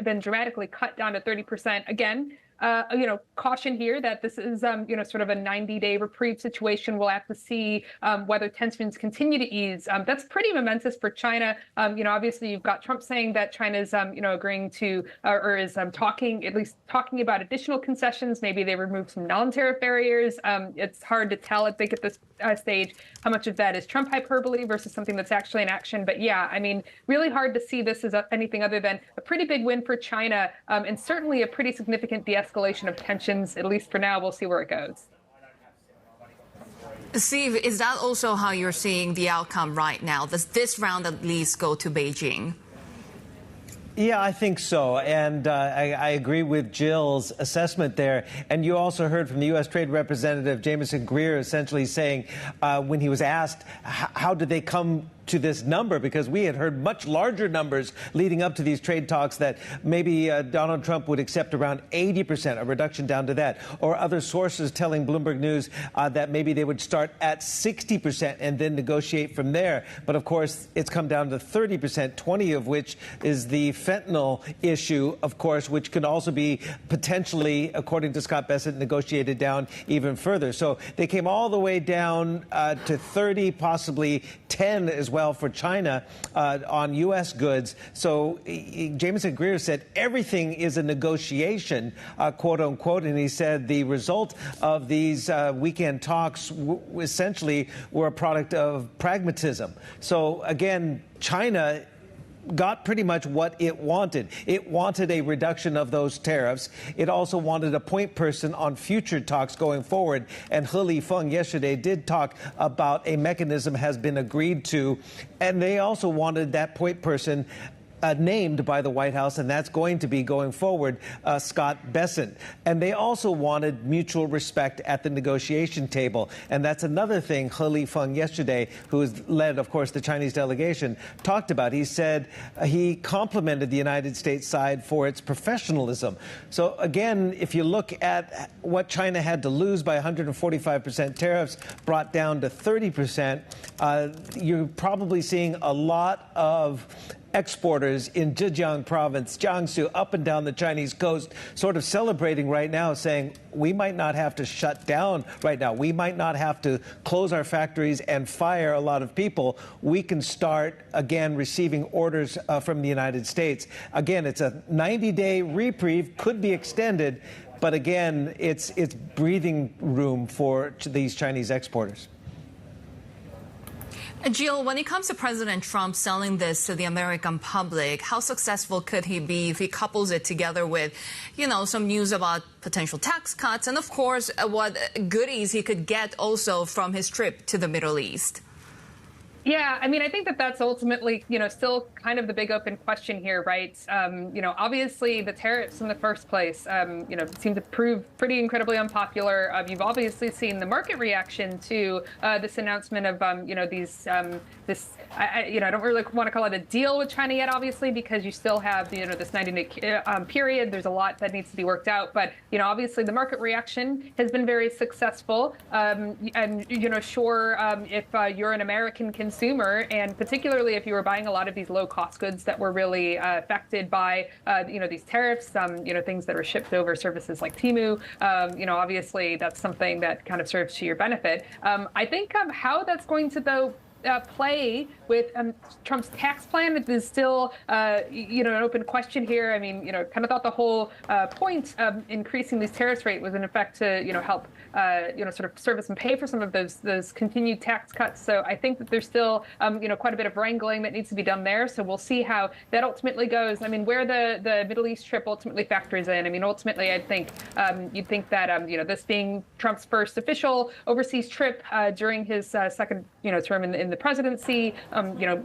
been dramatically cut down to 30%. Again, caution here that this is, sort of a 90-day reprieve situation. We'll have to see whether tensions continue to ease. That's pretty momentous for China. Obviously, you've got Trump saying that China's, agreeing to or is talking about additional concessions. Maybe they remove some non-tariff barriers. It's hard to tell, I think, at this stage how much of that is Trump hyperbole versus something that's actually in action. But yeah, I mean, really hard to see this as anything other than a pretty big win for China, and certainly a pretty significant de-escalation of tensions. At least for now, we'll see where it goes. Steve, is that also how you're seeing the outcome right now? Does this round at least go to Beijing? Yeah, I think so. And I agree with Jill's assessment there. And you also heard from the U.S. Trade Representative Jameson Greer essentially saying when he was asked how did they come to this number, because we had heard much larger numbers leading up to these trade talks, that maybe Donald Trump would accept around 80%, a reduction down to that, or other sources telling Bloomberg News that maybe they would start at 60% and then negotiate from there. But of course, it's come down to 30%, 20 of which is the fentanyl issue, of course, which could also be potentially, according to Scott Bessent, negotiated down even further. So they came all the way down to 30, possibly 10 as well for China on U.S. goods. So Jameson Greer said everything is a negotiation, quote unquote, and he said the result of these weekend talks essentially were a product of pragmatism. So again, China got pretty much what it wanted. It wanted a reduction of those tariffs. It also wanted a point person on future talks going forward. And He Feng yesterday did talk about a mechanism has been agreed to. And they also wanted that point person named by the White House, and that's going to be, going forward, Scott Bessent. And they also wanted mutual respect at the negotiation table. And that's another thing He Feng yesterday, who has led, of course, the Chinese delegation, talked about. He said he complimented the United States side for its professionalism. So, again, if you look at what China had to lose by 145% tariffs, brought down to 30%, you're probably seeing a lot of exporters in Zhejiang province, Jiangsu, up and down the Chinese coast, sort of celebrating right now, saying we might not have to shut down right now. We might not have to close our factories and fire a lot of people. We can start, again, receiving orders from the United States. Again, it's a 90-day reprieve, could be extended, but again, it's breathing room for these Chinese exporters. Jill, when it comes to President Trump selling this to the American public, how successful could he be if he couples it together with, some news about potential tax cuts and, of course, what goodies he could get also from his trip to the Middle East? Yeah, I mean, I think that's ultimately, still kind of the big open question here, right? Obviously the tariffs in the first place, seem to prove pretty incredibly unpopular. You've obviously seen the market reaction to this announcement of, I don't really want to call it a deal with China yet, obviously, because you still have, this 90-day period. There's a lot that needs to be worked out. But, obviously the market reaction has been very successful. If you're an American consumer, and particularly if you were buying a lot of these low-cost goods that were really affected by, these tariffs, things that are shipped over services like Temu, obviously that's something that kind of serves to your benefit. I think how that's going to, though, play with Trump's tax plan is still, an open question here. I mean, kind of thought the whole point of increasing these tariffs rate was in effect to, help, sort of service and pay for some of those continued tax cuts. So I think that there's still, quite a bit of wrangling that needs to be done there. So we'll see how that ultimately goes. I mean, where the Middle East trip ultimately factors in. I mean, ultimately, I think you'd think that, this being Trump's first official overseas trip during his second, term in the presidency,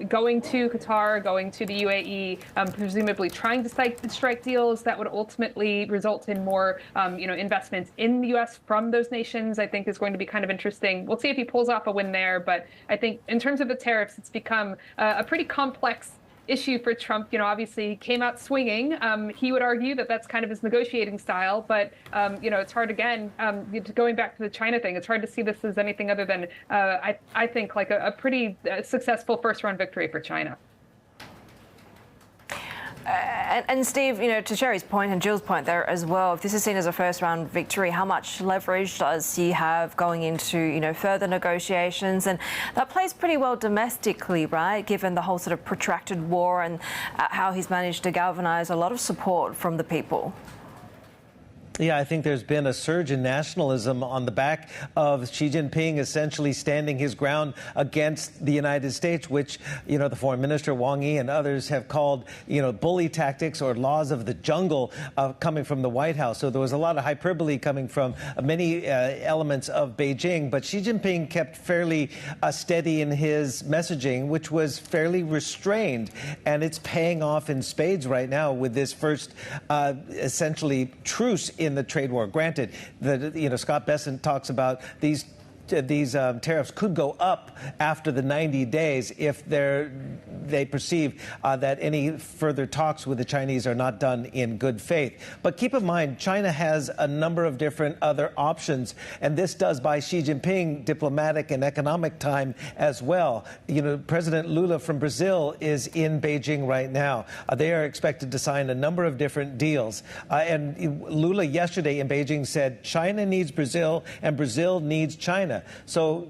going to Qatar, going to the UAE, presumably trying to strike deals that would ultimately result in more, investments in the U.S. from those nations, I think is going to be kind of interesting. We'll see if he pulls off a win there. But I think in terms of the tariffs, it's become a pretty complex issue for Trump. Obviously he came out swinging. He would argue that that's kind of his negotiating style, but it's hard, again, going back to the China thing, it's hard to see this as anything other than I think like a pretty successful first round victory for China. And Steve, you know, to Shery's point and Jill's point there as well, if this is seen as a first-round victory, how much leverage does he have going into, you know, further negotiations? And that plays pretty well domestically, right, given the whole sort of protracted war and how he's managed to galvanize a lot of support from the people. Yeah, I think there's been a surge in nationalism on the back of Xi Jinping essentially standing his ground against the United States, which, you know, the foreign minister Wang Yi and others have called, you know, bully tactics or laws of the jungle coming from the White House. So there was a lot of hyperbole coming from many elements of Beijing. But Xi Jinping kept fairly steady in his messaging, which was fairly restrained. And it's paying off in spades right now with this first essentially truce in the trade war. Granted, you know, Scott Bessent talks about these tariffs could go up after the 90 days if they perceive that any further talks with the Chinese are not done in good faith. But keep in mind, China has a number of different other options, and this does buy Xi Jinping diplomatic and economic time as well. You know, President Lula from Brazil is in Beijing right now. They are expected to sign a number of different deals. And Lula yesterday in Beijing said China needs Brazil and Brazil needs China. So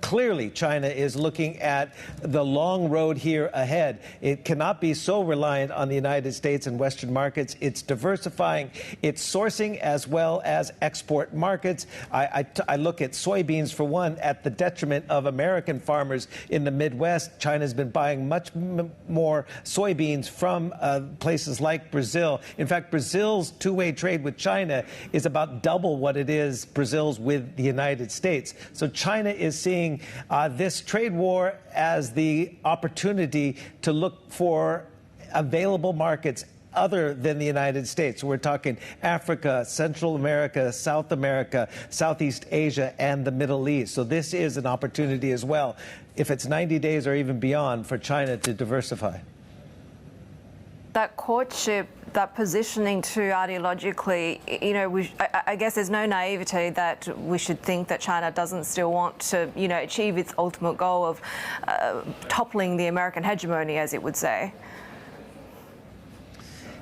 clearly, China is looking at the long road here ahead. It cannot be so reliant on the United States and Western markets. It's diversifying its sourcing as well as export markets. I look at soybeans, for one, at the detriment of American farmers in the Midwest. China's been buying much more soybeans from places like Brazil. In fact, Brazil's two-way trade with China is about double what it is Brazil's with the United States. So China is seeing this trade war as the opportunity to look for available markets other than the United States. We're talking Africa, Central America, South America, Southeast Asia, and the Middle East. So this is an opportunity as well, if it's 90 days or even beyond, for China to diversify. That courtship, that positioning too ideologically, you know, I guess there's no naivety that we should think that China doesn't still want to, you know, achieve its ultimate goal of toppling the American hegemony, as it would say.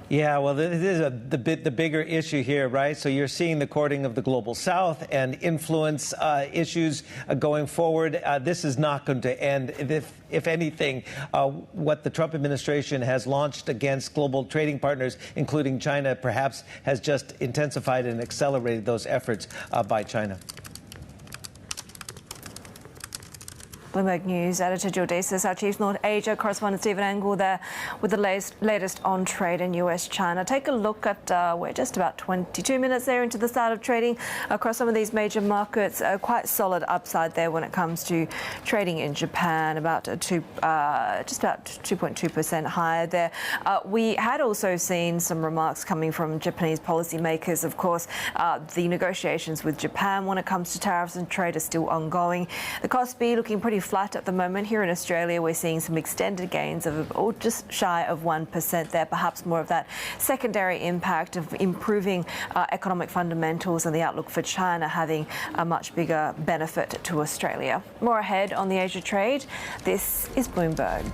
Yeah, well, this is the bigger issue here, right? So you're seeing the courting of the global South and influence issues going forward. This is not going to end. If anything, what the Trump administration has launched against global trading partners, including China, perhaps has just intensified and accelerated those efforts by China. Bloomberg News editor Jill Desis, our chief North Asia correspondent Stephen Angle there with the latest on trade in US-China. Take a look at, we're just about 22 minutes there into the start of trading across some of these major markets. Quite solid upside there when it comes to trading in Japan, about just about 2.2% higher there. We had also seen some remarks coming from Japanese policymakers. Of course, the negotiations with Japan when it comes to tariffs and trade are still ongoing. The Kospi looking pretty flat at the moment. Here in Australia, we're seeing some extended gains of just shy of 1% there, perhaps more of that secondary impact of improving economic fundamentals and the outlook for China having a much bigger benefit to Australia. More ahead on the Asia trade. This is Bloomberg.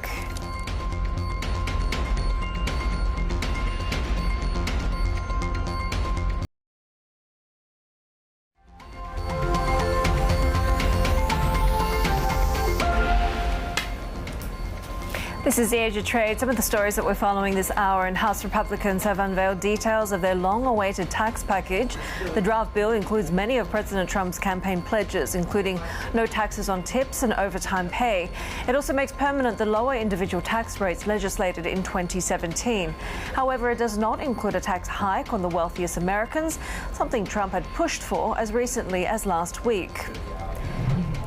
This is the Asia Trade. Some of the stories that we're following this hour, and House Republicans have unveiled details of their long-awaited tax package. The draft bill includes many of President Trump's campaign pledges, including no taxes on tips and overtime pay. It also makes permanent the lower individual tax rates legislated in 2017. However, it does not include a tax hike on the wealthiest Americans, something Trump had pushed for as recently as last week.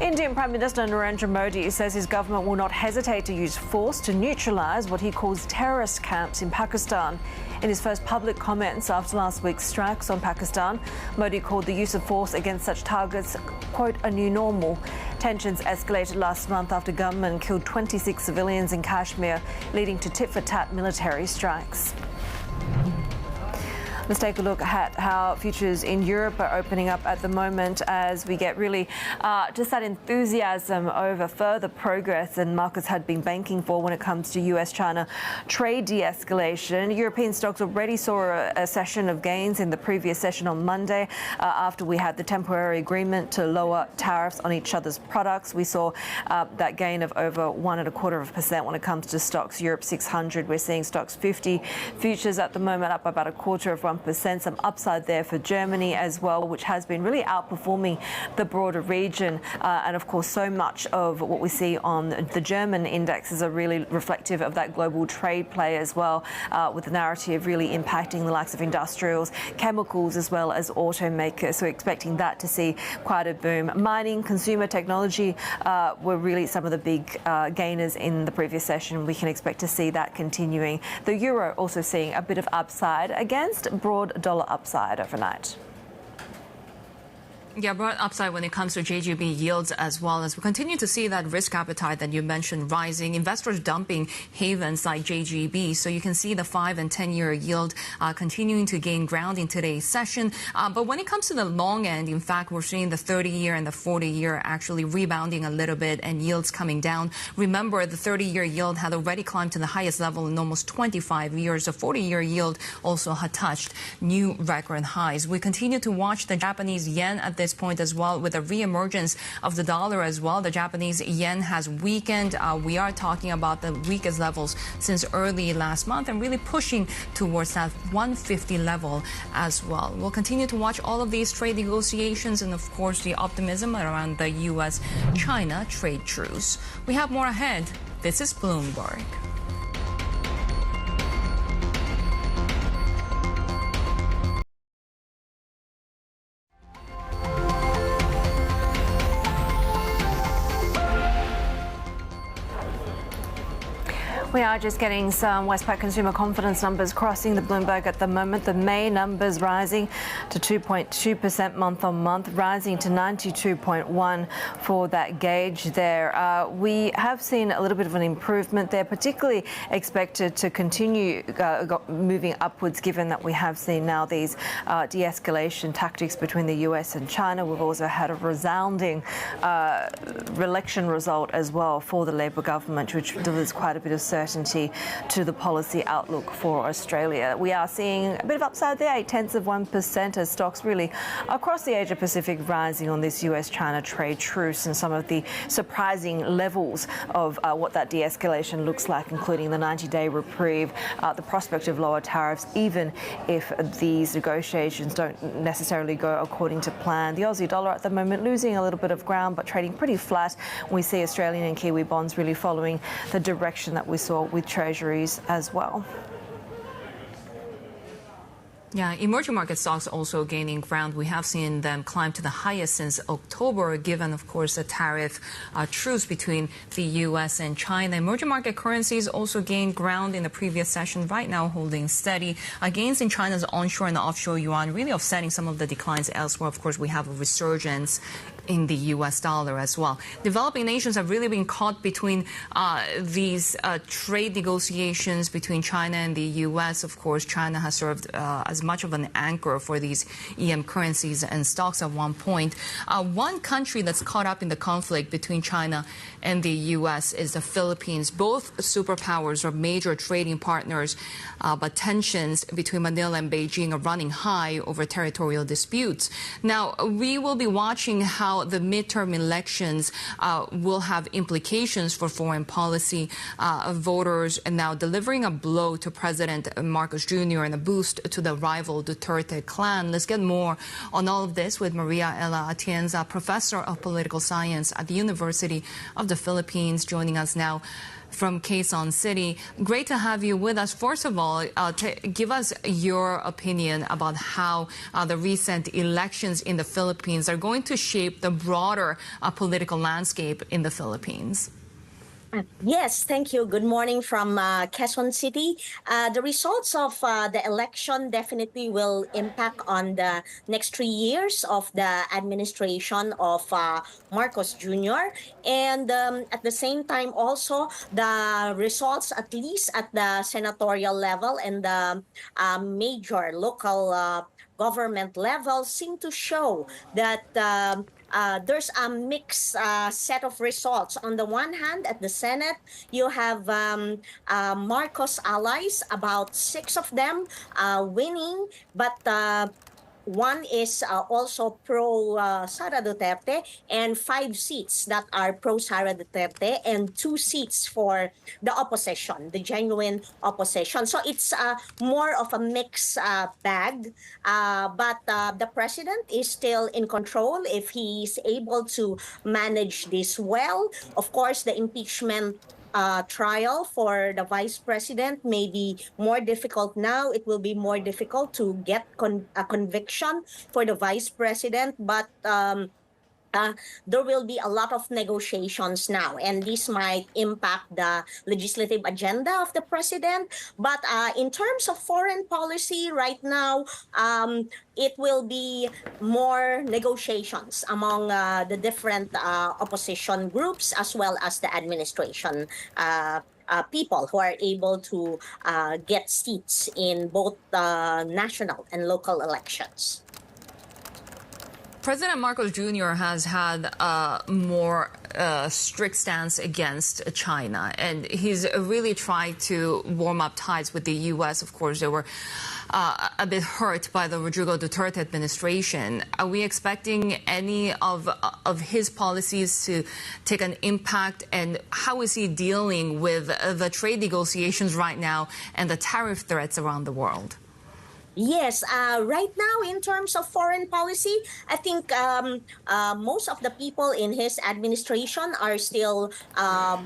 Indian Prime Minister Narendra Modi says his government will not hesitate to use force to neutralise what he calls terrorist camps in Pakistan. In his first public comments after last week's strikes on Pakistan, Modi called the use of force against such targets, quote, a new normal. Tensions escalated last month after gunmen killed 26 civilians in Kashmir, leading to tit-for-tat military strikes. Let's take a look at how futures in Europe are opening up at the moment as we get really just that enthusiasm over further progress and markets had been banking for when it comes to US-China trade de-escalation. European stocks already saw a session of gains in the previous session on Monday after we had the temporary agreement to lower tariffs on each other's products. We saw that gain of over 1.25% when it comes to stocks Europe 600. We're seeing stocks 50 futures at the moment up about 0.25%. Some upside there for Germany as well, which has been really outperforming the broader region. And of course, so much of what we see on the German indexes are really reflective of that global trade play as well, with the narrative really impacting the likes of industrials, chemicals, as well as automakers. So expecting that to see quite a boom. Mining, consumer technology were really some of the big gainers in the previous session. We can expect to see that continuing. The euro also seeing a bit of upside against broad dollar upside overnight. Yeah, broad upside when it comes to JGB yields as well, as we continue to see that risk appetite that you mentioned rising, investors dumping havens like JGB. So you can see the 5 and 10-year yield continuing to gain ground in today's session. But when it comes to the long end, in fact, we're seeing the 30-year and the 40-year actually rebounding a little bit and yields coming down. Remember, the 30-year yield had already climbed to the highest level in almost 25 years. The 40-year yield also had touched new record highs. We continue to watch the Japanese yen at this point as well, with a reemergence of the dollar as well. The Japanese yen has weakened. We are talking about the weakest levels since early last month and really pushing towards that 150 level as well. We'll continue to watch all of these trade negotiations and, of course, the optimism around the U.S.-China trade truce. We have more ahead. This is Bloomberg. We are just getting some Westpac consumer confidence numbers crossing the Bloomberg at the moment. The May numbers rising to 2.2% month on month, rising to 92.1 for that gauge there. We have seen a little bit of an improvement there, particularly expected to continue moving upwards, given that we have seen now these de-escalation tactics between the US and China. We've also had a resounding election result as well for the Labor government, which delivers quite a bit of certainty to the policy outlook for Australia. We are seeing a bit of upside there, 0.8% as stocks really across the Asia Pacific rising on this US-China trade truce and some of the surprising levels of what that de-escalation looks like, including the 90-day reprieve, the prospect of lower tariffs, even if these negotiations don't necessarily go according to plan. The Aussie dollar at the moment losing a little bit of ground, but trading pretty flat. We see Australian and Kiwi bonds really following the direction that we saw with treasuries as well. Yeah, emerging market stocks also gaining ground. We have seen them climb to the highest since October, given, of course, the tariff truce between the U.S. and China. Emerging market currencies also gained ground in the previous session, right now holding steady. Gains in China's onshore and offshore yuan really offsetting some of the declines elsewhere. Of course, we have a resurgence in the U.S. dollar as well. Developing nations have really been caught between these trade negotiations between China and the U.S. Of course, China has served as much of an anchor for these EM currencies and stocks at one point. One country that's caught up in the conflict between China and the U.S. is the Philippines. Both superpowers are major trading partners, but tensions between Manila and Beijing are running high over territorial disputes. Now, we will be watching how the midterm elections will have implications for foreign policy. Voters are now delivering a blow to President Marcos Jr. and a boost to the rival Duterte clan. Let's get more on all of this with Maria Ela Atienza, professor of political science at the University of the Philippines, joining us now from Quezon City. Great to have you with us. First of all, give us your opinion about how the recent elections in the Philippines are going to shape the broader political landscape in the Philippines. Yes, thank you. Good morning from Quezon City. The results of the election definitely will impact on the next 3 years of the administration of Marcos Jr. And at the same time, also the results, at least at the senatorial level and the major local government level, seem to show that there's a mixed set of results. On the one hand, at the Senate, you have Marcos allies, about 6 of them winning, but one is also pro-Sara Duterte, and 5 seats that are pro-Sara Duterte, and 2 seats for the opposition, the genuine opposition. So it's more of a mixed bag, but the president is still in control if he's able to manage this well. Of course, the impeachment trial for the vice president may be more difficult now. It will be more difficult to get a conviction for the vice president, but there will be a lot of negotiations now, and this might impact the legislative agenda of the president. But in terms of foreign policy right now, it will be more negotiations among the different opposition groups as well as the administration people who are able to get seats in both national and local elections. President Marcos Jr. has had a more strict stance against China, and he's really tried to warm up ties with the U.S. Of course, they were a bit hurt by the Rodrigo Duterte administration. Are we expecting any of his policies to take an impact, and how is he dealing with the trade negotiations right now and the tariff threats around the world? Yes, right now in terms of foreign policy, I think most of the people in his administration are still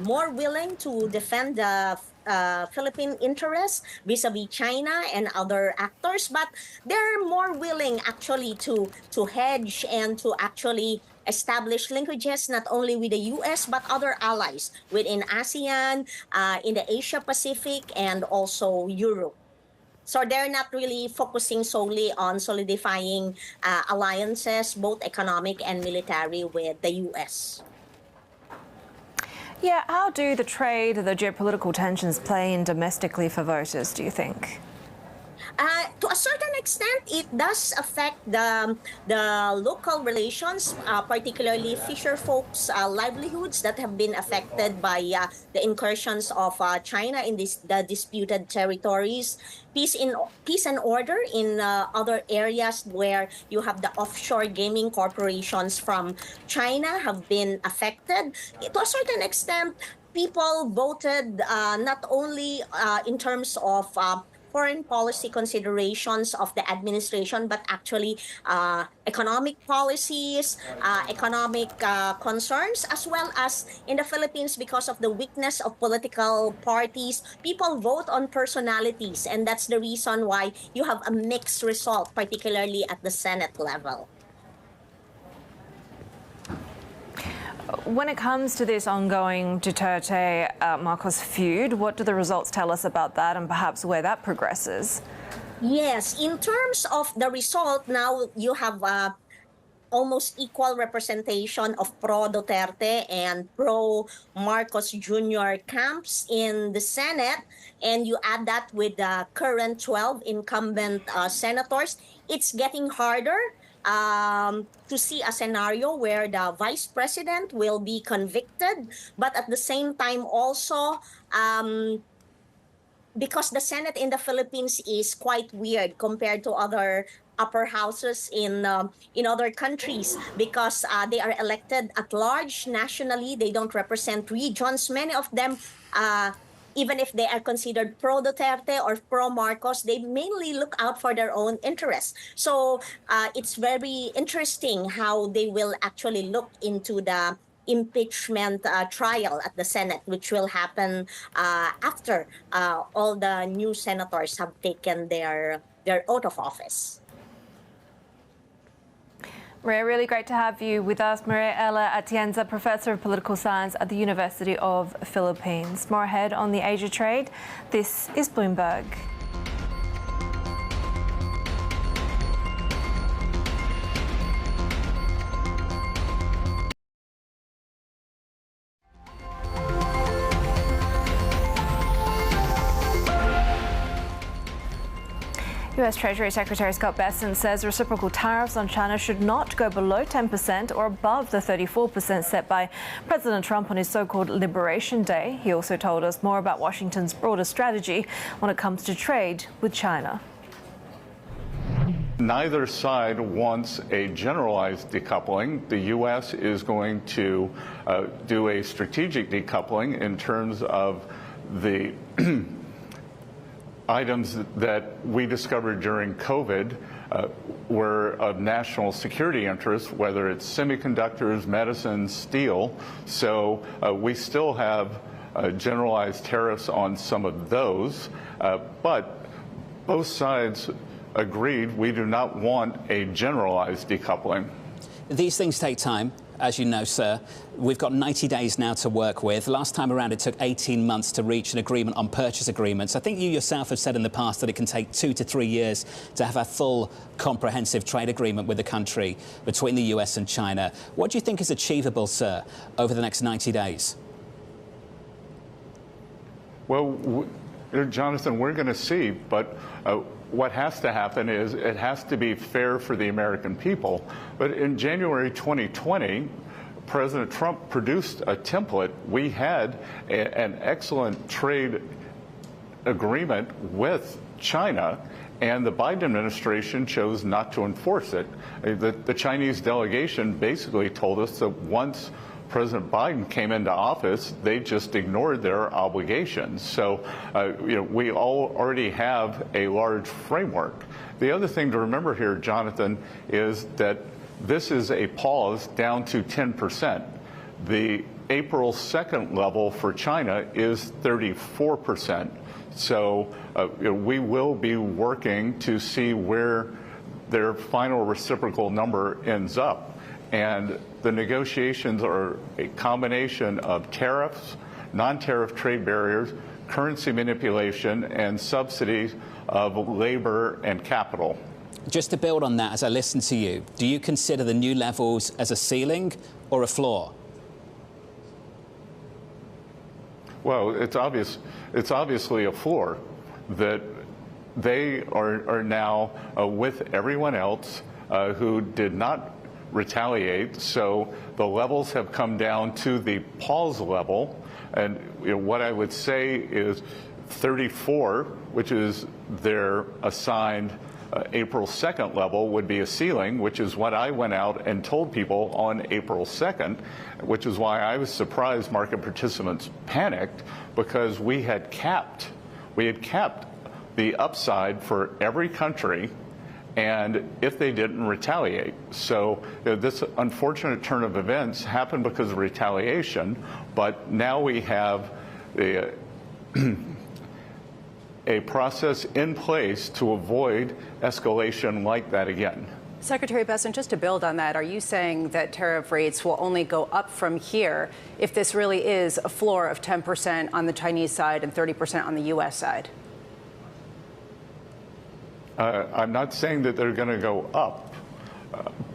more willing to defend the Philippine interests vis-a-vis China and other actors, but they're more willing actually to hedge and to actually establish linkages not only with the U.S. but other allies within ASEAN, in the Asia Pacific, and also Europe. So they're not really focusing solely on solidifying alliances, both economic and military, with the U.S. Yeah, how do the trade, the geopolitical tensions play in domestically for voters, do you think? To a certain extent, it does affect the local relations, particularly fisher folks' livelihoods that have been affected by the incursions of China in the disputed territories. Peace and order in other areas where you have the offshore gaming corporations from China have been affected. To a certain extent, people voted not only in terms of foreign policy considerations of the administration, but actually economic policies, economic concerns, as well as in the Philippines, because of the weakness of political parties, people vote on personalities, and that's the reason why you have a mixed result, particularly at the Senate level. When it comes to this ongoing Duterte-Marcos feud, what do the results tell us about that and perhaps where that progresses? Yes, in terms of the result, now you have almost equal representation of pro-Duterte and pro-Marcos Jr. camps in the Senate, and you add that with the current 12 incumbent senators, it's getting harder to see a scenario where the vice president will be convicted, but at the same time also because the Senate in the Philippines is quite weird compared to other upper houses in other countries, because they are elected at large nationally. They don't represent regions. Many of them even if they are considered pro-Duterte or pro-Marcos, they mainly look out for their own interests. So it's very interesting how they will actually look into the impeachment trial at the Senate, which will happen after all the new senators have taken their oath of office. Maria, really great to have you with us. Maria Ela Atienza, Professor of Political Science at the University of Philippines. More ahead on the Asia trade. This is Bloomberg. U.S. Treasury Secretary Scott Bessent says reciprocal tariffs on China should not go below 10% or above the 34% set by President Trump on his so-called Liberation Day. He also told us more about Washington's broader strategy when it comes to trade with China. Neither side wants a generalized decoupling. The U.S. is going to do a strategic decoupling in terms of the items that we discovered during COVID were of national security interest, whether it's semiconductors, medicines, steel. So we still have generalized tariffs on some of those, but both sides agreed we do not want a generalized decoupling. These things take time. As you know, sir, we've got 90 days now to work with. Last time around, it took 18 months to reach an agreement on purchase agreements. I think you yourself have said in the past that it can take 2 to 3 years to have a full, comprehensive trade agreement with the country between the US and China. What do you think is achievable, sir, over the next 90 days? Well, Jonathan, we're going to see, but what has to happen is it has to be fair for the American people. But in January 2020, President Trump produced a template. We had an excellent trade agreement with China, and the Biden administration chose not to enforce it. The Chinese delegation basically told us that once President Biden came into office, they just ignored their obligations. So, we all already have a large framework. The other thing to remember here, Jonathan, is that this is a pause down to 10%. The April 2nd level for China is 34%. So we will be working to see where their final reciprocal number ends up. And the negotiations are a combination of tariffs, non-tariff trade barriers, currency manipulation, and subsidies of labor and capital. Just to build on that, as I listen to you, do you consider the new levels as a ceiling or a floor? Well, it's obviously a floor that they are now with everyone else who did not retaliate. So the levels have come down to the pause level. And what I would say is 34, which is their assigned April 2nd level, would be a ceiling, which is what I went out and told people on April 2nd, which is why I was surprised market participants panicked, because we had capped the upside for every country, and if they didn't retaliate. So this unfortunate turn of events happened because of retaliation, but now we have a process in place to avoid escalation like that again. Secretary Bessent, just to build on that, are you saying that tariff rates will only go up from here if this really is a floor of 10% on the Chinese side and 30% on the U.S. side? I'm not saying that they're going to go up,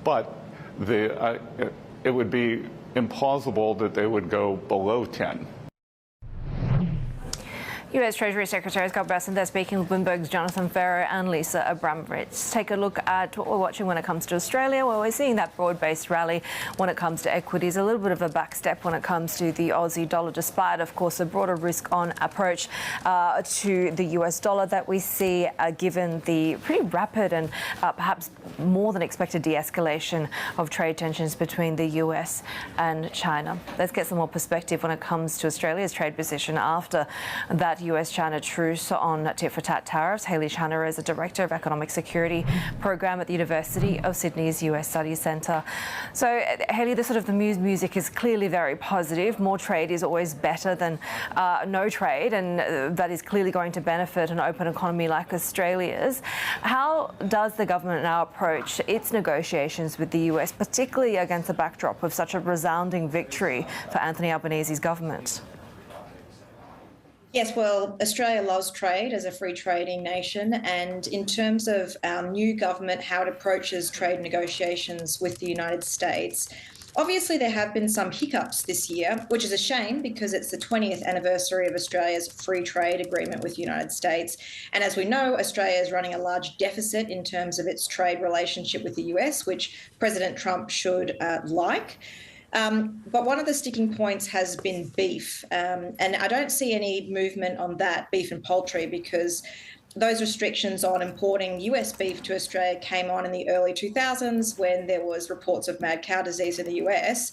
but it would be implausible that they would go below 10. U.S. Treasury Secretary Scott Bessent there speaking with Bloomberg's Jonathan Ferro and Lisa Abramovich. Take a look at what we're watching when it comes to Australia. Well, we're seeing that broad-based rally when it comes to equities, a little bit of a backstep when it comes to the Aussie dollar, despite, of course, a broader risk-on approach to the US dollar that we see, given the pretty rapid and perhaps more than expected de-escalation of trade tensions between the US and China. Let's get some more perspective when it comes to Australia's trade position after that US-China truce on tit-for-tat tariffs. Hayley Channer is a Director of Economic Security Program at the University of Sydney's US Studies Centre. So, Hayley, the mood music is clearly very positive. More trade is always better than no trade, and that is clearly going to benefit an open economy like Australia's. How does the government now approach its negotiations with the US, particularly against the backdrop of such a resounding victory for Anthony Albanese's government? Yes, well, Australia loves trade as a free trading nation. And in terms of our new government, how it approaches trade negotiations with the United States, obviously there have been some hiccups this year, which is a shame because it's the 20th anniversary of Australia's free trade agreement with the United States. And as we know, Australia is running a large deficit in terms of its trade relationship with the US, which President Trump should like. But one of the sticking points has been beef. And I don't see any movement on that, beef and poultry, because those restrictions on importing US beef to Australia came on in the early 2000s when there was reports of mad cow disease in the US.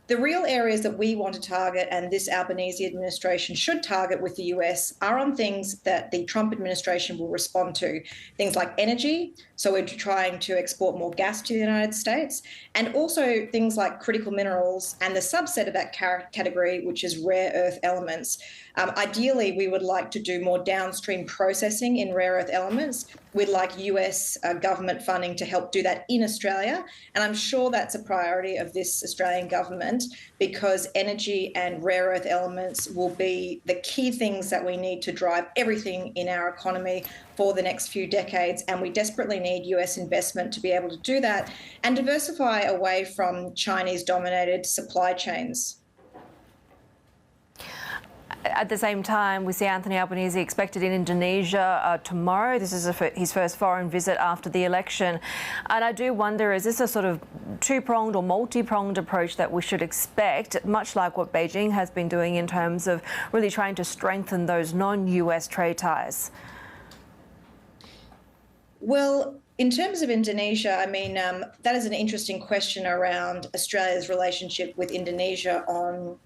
The real areas that we want to target, and this Albanese administration should target with the US, are on things that the Trump administration will respond to. Things like energy, so we're trying to export more gas to the United States, and also things like critical minerals and the subset of that category, which is rare earth elements. Ideally, we would like to do more downstream processing in rare earth elements. We'd like US government funding to help do that in Australia. And I'm sure that's a priority of this Australian government because energy and rare earth elements will be the key things that we need to drive everything in our economy for the next few decades. And we desperately need US investment to be able to do that and diversify away from Chinese-dominated supply chains. At the same time, we see Anthony Albanese expected in Indonesia tomorrow. This is his first foreign visit after the election. And I do wonder, is this a sort of two-pronged or multi-pronged approach that we should expect, much like what Beijing has been doing in terms of really trying to strengthen those non-US trade ties? Well, in terms of Indonesia, I mean, that is an interesting question around Australia's relationship with Indonesia on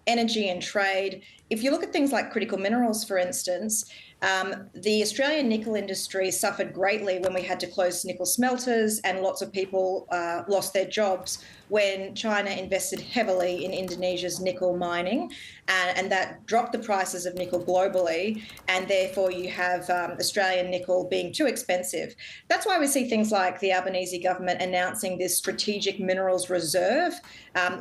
energy and trade. If you look at things like critical minerals, for instance, the Australian nickel industry suffered greatly when we had to close nickel smelters and lots of people lost their jobs when China invested heavily in Indonesia's nickel mining, and that dropped the prices of nickel globally, and therefore you have Australian nickel being too expensive. That's why we see things like the Albanese government announcing this strategic minerals reserve,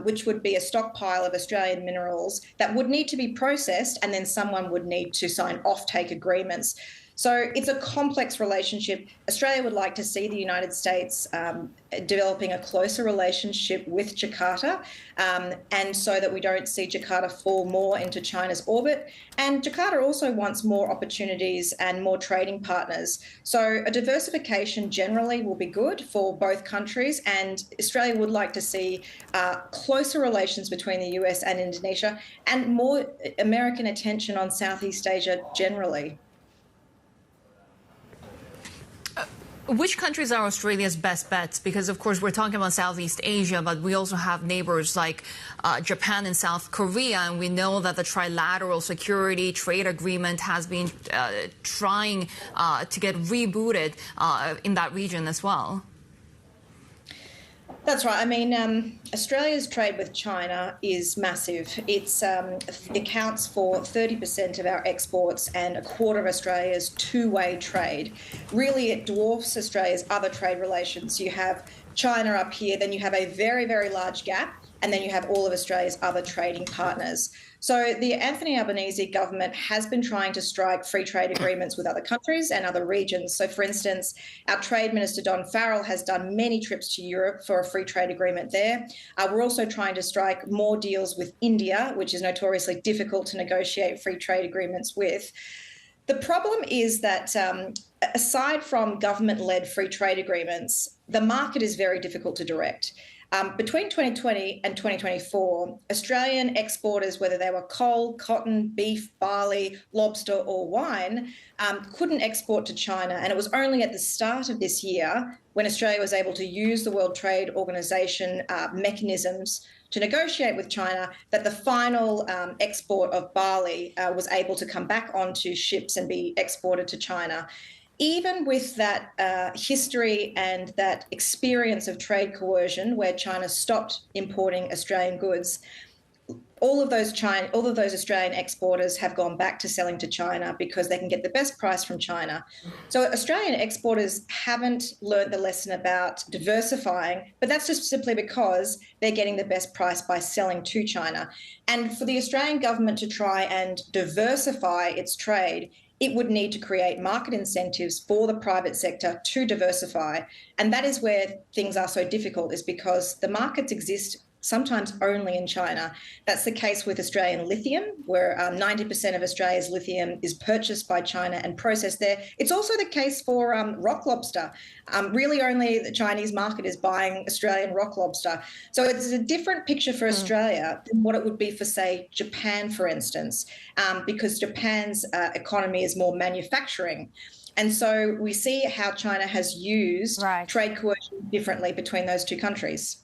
which would be a stockpile of Australian minerals that would need to be processed, and then someone would need to sign offtake agreements. So it's a complex relationship. Australia would like to see the United States developing a closer relationship with Jakarta, and so that we don't see Jakarta fall more into China's orbit. And Jakarta also wants more opportunities and more trading partners. So a diversification generally will be good for both countries, and Australia would like to see closer relations between the US and Indonesia and more American attention on Southeast Asia generally. Which countries are Australia's best bets? Because, of course, we're talking about Southeast Asia, but we also have neighbors like Japan and South Korea, and we know that the trilateral security trade agreement has been trying to get rebooted in that region as well. That's right. I mean, Australia's trade with China is massive. It accounts for 30% of our exports and a quarter of Australia's two-way trade. Really, it dwarfs Australia's other trade relations. You have China up here, then you have a very, very large gap, and then you have all of Australia's other trading partners. So the Anthony Albanese government has been trying to strike free trade agreements with other countries and other regions. So, for instance, our Trade Minister, Don Farrell, has done many trips to Europe for a free trade agreement there. We're also trying to strike more deals with India, which is notoriously difficult to negotiate free trade agreements with. The problem is that aside from government-led free trade agreements, the market is very difficult to direct. Between 2020 and 2024, Australian exporters, whether they were coal, cotton, beef, barley, lobster or wine, couldn't export to China. And it was only at the start of this year when Australia was able to use the World Trade Organization mechanisms to negotiate with China that the final export of barley was able to come back onto ships and be exported to China. Even with that history and that experience of trade coercion where China stopped importing Australian goods, all of those Australian exporters have gone back to selling to China because they can get the best price from China. So Australian exporters haven't learned the lesson about diversifying, but that's just simply because they're getting the best price by selling to China. And for the Australian government to try and diversify its trade, it would need to create market incentives for the private sector to diversify. And that is where things are so difficult, is because the markets exist sometimes only in China. That's the case with Australian lithium, where 90% of Australia's lithium is purchased by China and processed there. It's also the case for rock lobster. Really only the Chinese market is buying Australian rock lobster. So it's a different picture for Australia than what it would be for, say, Japan, for instance, because Japan's economy is more manufacturing. And so we see how China has used trade coercion differently between those two countries.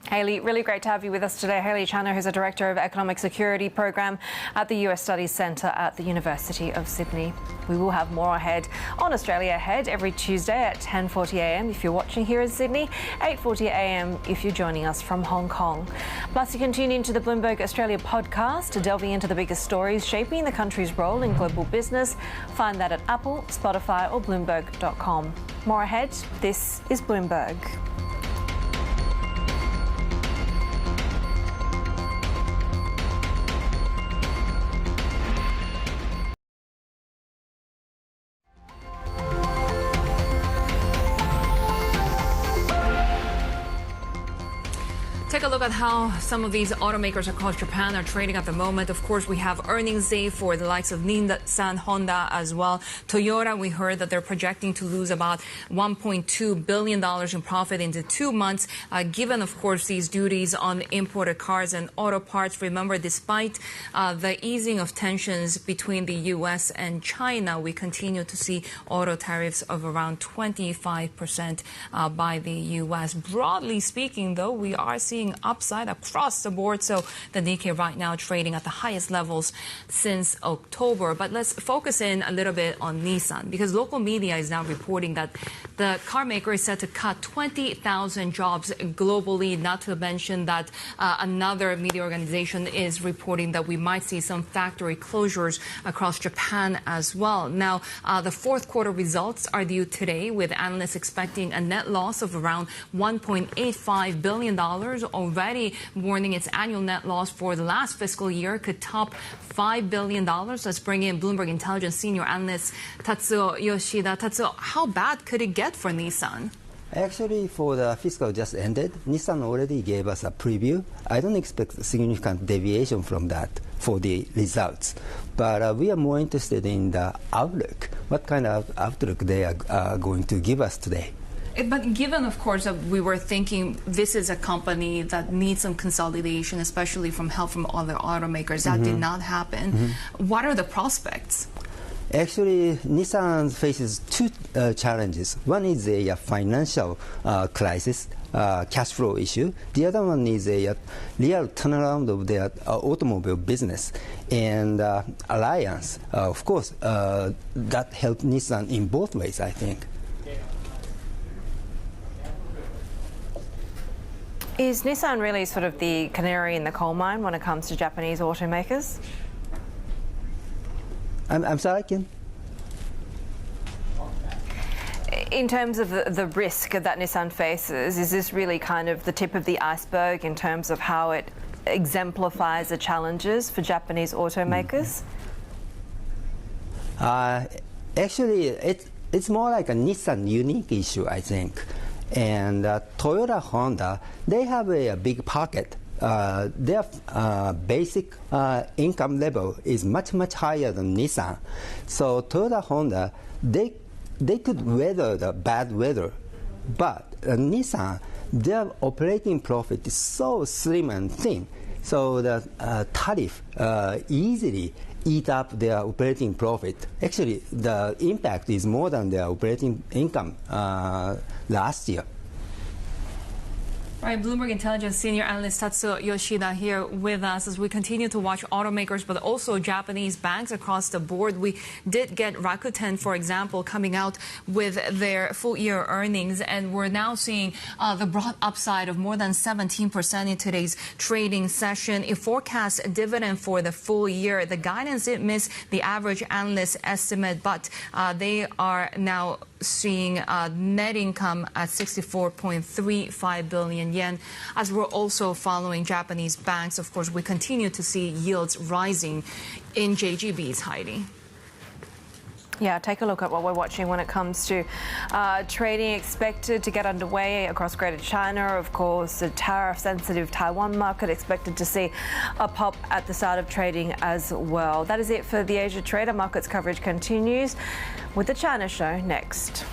Hayley, really great to have you with us today. Hayley Channer, who's a Director of Economic Security Program at the US Studies Centre at the University of Sydney. We will have more ahead on Australia Ahead every Tuesday at 10:40 a.m. if you're watching here in Sydney, 8:40 a.m. if you're joining us from Hong Kong. Plus, you can tune into the Bloomberg Australia podcast, delving into the biggest stories shaping the country's role in global business. Find that at Apple, Spotify or Bloomberg.com. More ahead, this is Bloomberg. Take a look at how some of these automakers across Japan are trading at the moment. Of course, we have earnings day for the likes of Nissan, Honda as well. Toyota, we heard that they're projecting to lose about $1.2 billion in profit into 2 months, given, of course, these duties on imported cars and auto parts. Remember, despite the easing of tensions between the U.S. and China, we continue to see auto tariffs of around 25% by the U.S. Broadly speaking, though, we are seeing upside across the board. So the Nikkei right now trading at the highest levels since October. But let's focus in a little bit on Nissan, because local media is now reporting that the car maker is set to cut 20,000 jobs globally, not to mention that another media organization is reporting that we might see some factory closures across Japan as well. Now, the fourth quarter results are due today, with analysts expecting a net loss of around $1.85 billion, already warning its annual net loss for the last fiscal year could top $5 billion. Let's bring in Bloomberg Intelligence senior analyst Tatsuo Yoshida. Tatsuo, how bad could it get for Nissan? Actually, for the fiscal just ended, Nissan already gave us a preview. I don't expect significant deviation from that for the results. But we are more interested in the outlook, what kind of outlook they are going to give us today. But given, of course, that we were thinking this is a company that needs some consolidation, especially from help from other automakers, that did not happen. What are the prospects? Actually, Nissan faces two challenges. One is a financial crisis, cash flow issue. The other one is a real turnaround of their automobile business. And Alliance, of course, that helped Nissan in both ways, I think. Is Nissan really sort of the canary in the coal mine when it comes to Japanese automakers? I'm sorry, Kim? In terms of the risk that Nissan faces, is this really kind of the tip of the iceberg in terms of how it exemplifies the challenges for Japanese automakers? Actually, it's more like a Nissan unique issue, I think. And Toyota, Honda, they have a big pocket. Their basic income level is much, much higher than Nissan. So Toyota, Honda, they could weather the bad weather. But Nissan, their operating profit is so slim and thin, so the tariff easily eat up their operating profit. Actually, the impact is more than their operating income last year. Right, Bloomberg Intelligence Senior Analyst Tatsuo Yoshida here with us as we continue to watch automakers, but also Japanese banks across the board. We did get Rakuten, for example, coming out with their full-year earnings, and we're now seeing the broad upside of more than 17% in today's trading session. It forecasts dividend for the full year. The guidance did miss the average analyst estimate, but they are now seeing net income at 64.35 billion yen. As we're also following Japanese banks, of course, we continue to see yields rising in JGBs, Haidi. Yeah, take a look at what we're watching when it comes to trading expected to get underway across Greater China. Of course, the tariff-sensitive Taiwan market expected to see a pop at the start of trading as well. That is it for the Asia Trader. Markets coverage continues with the China Show next.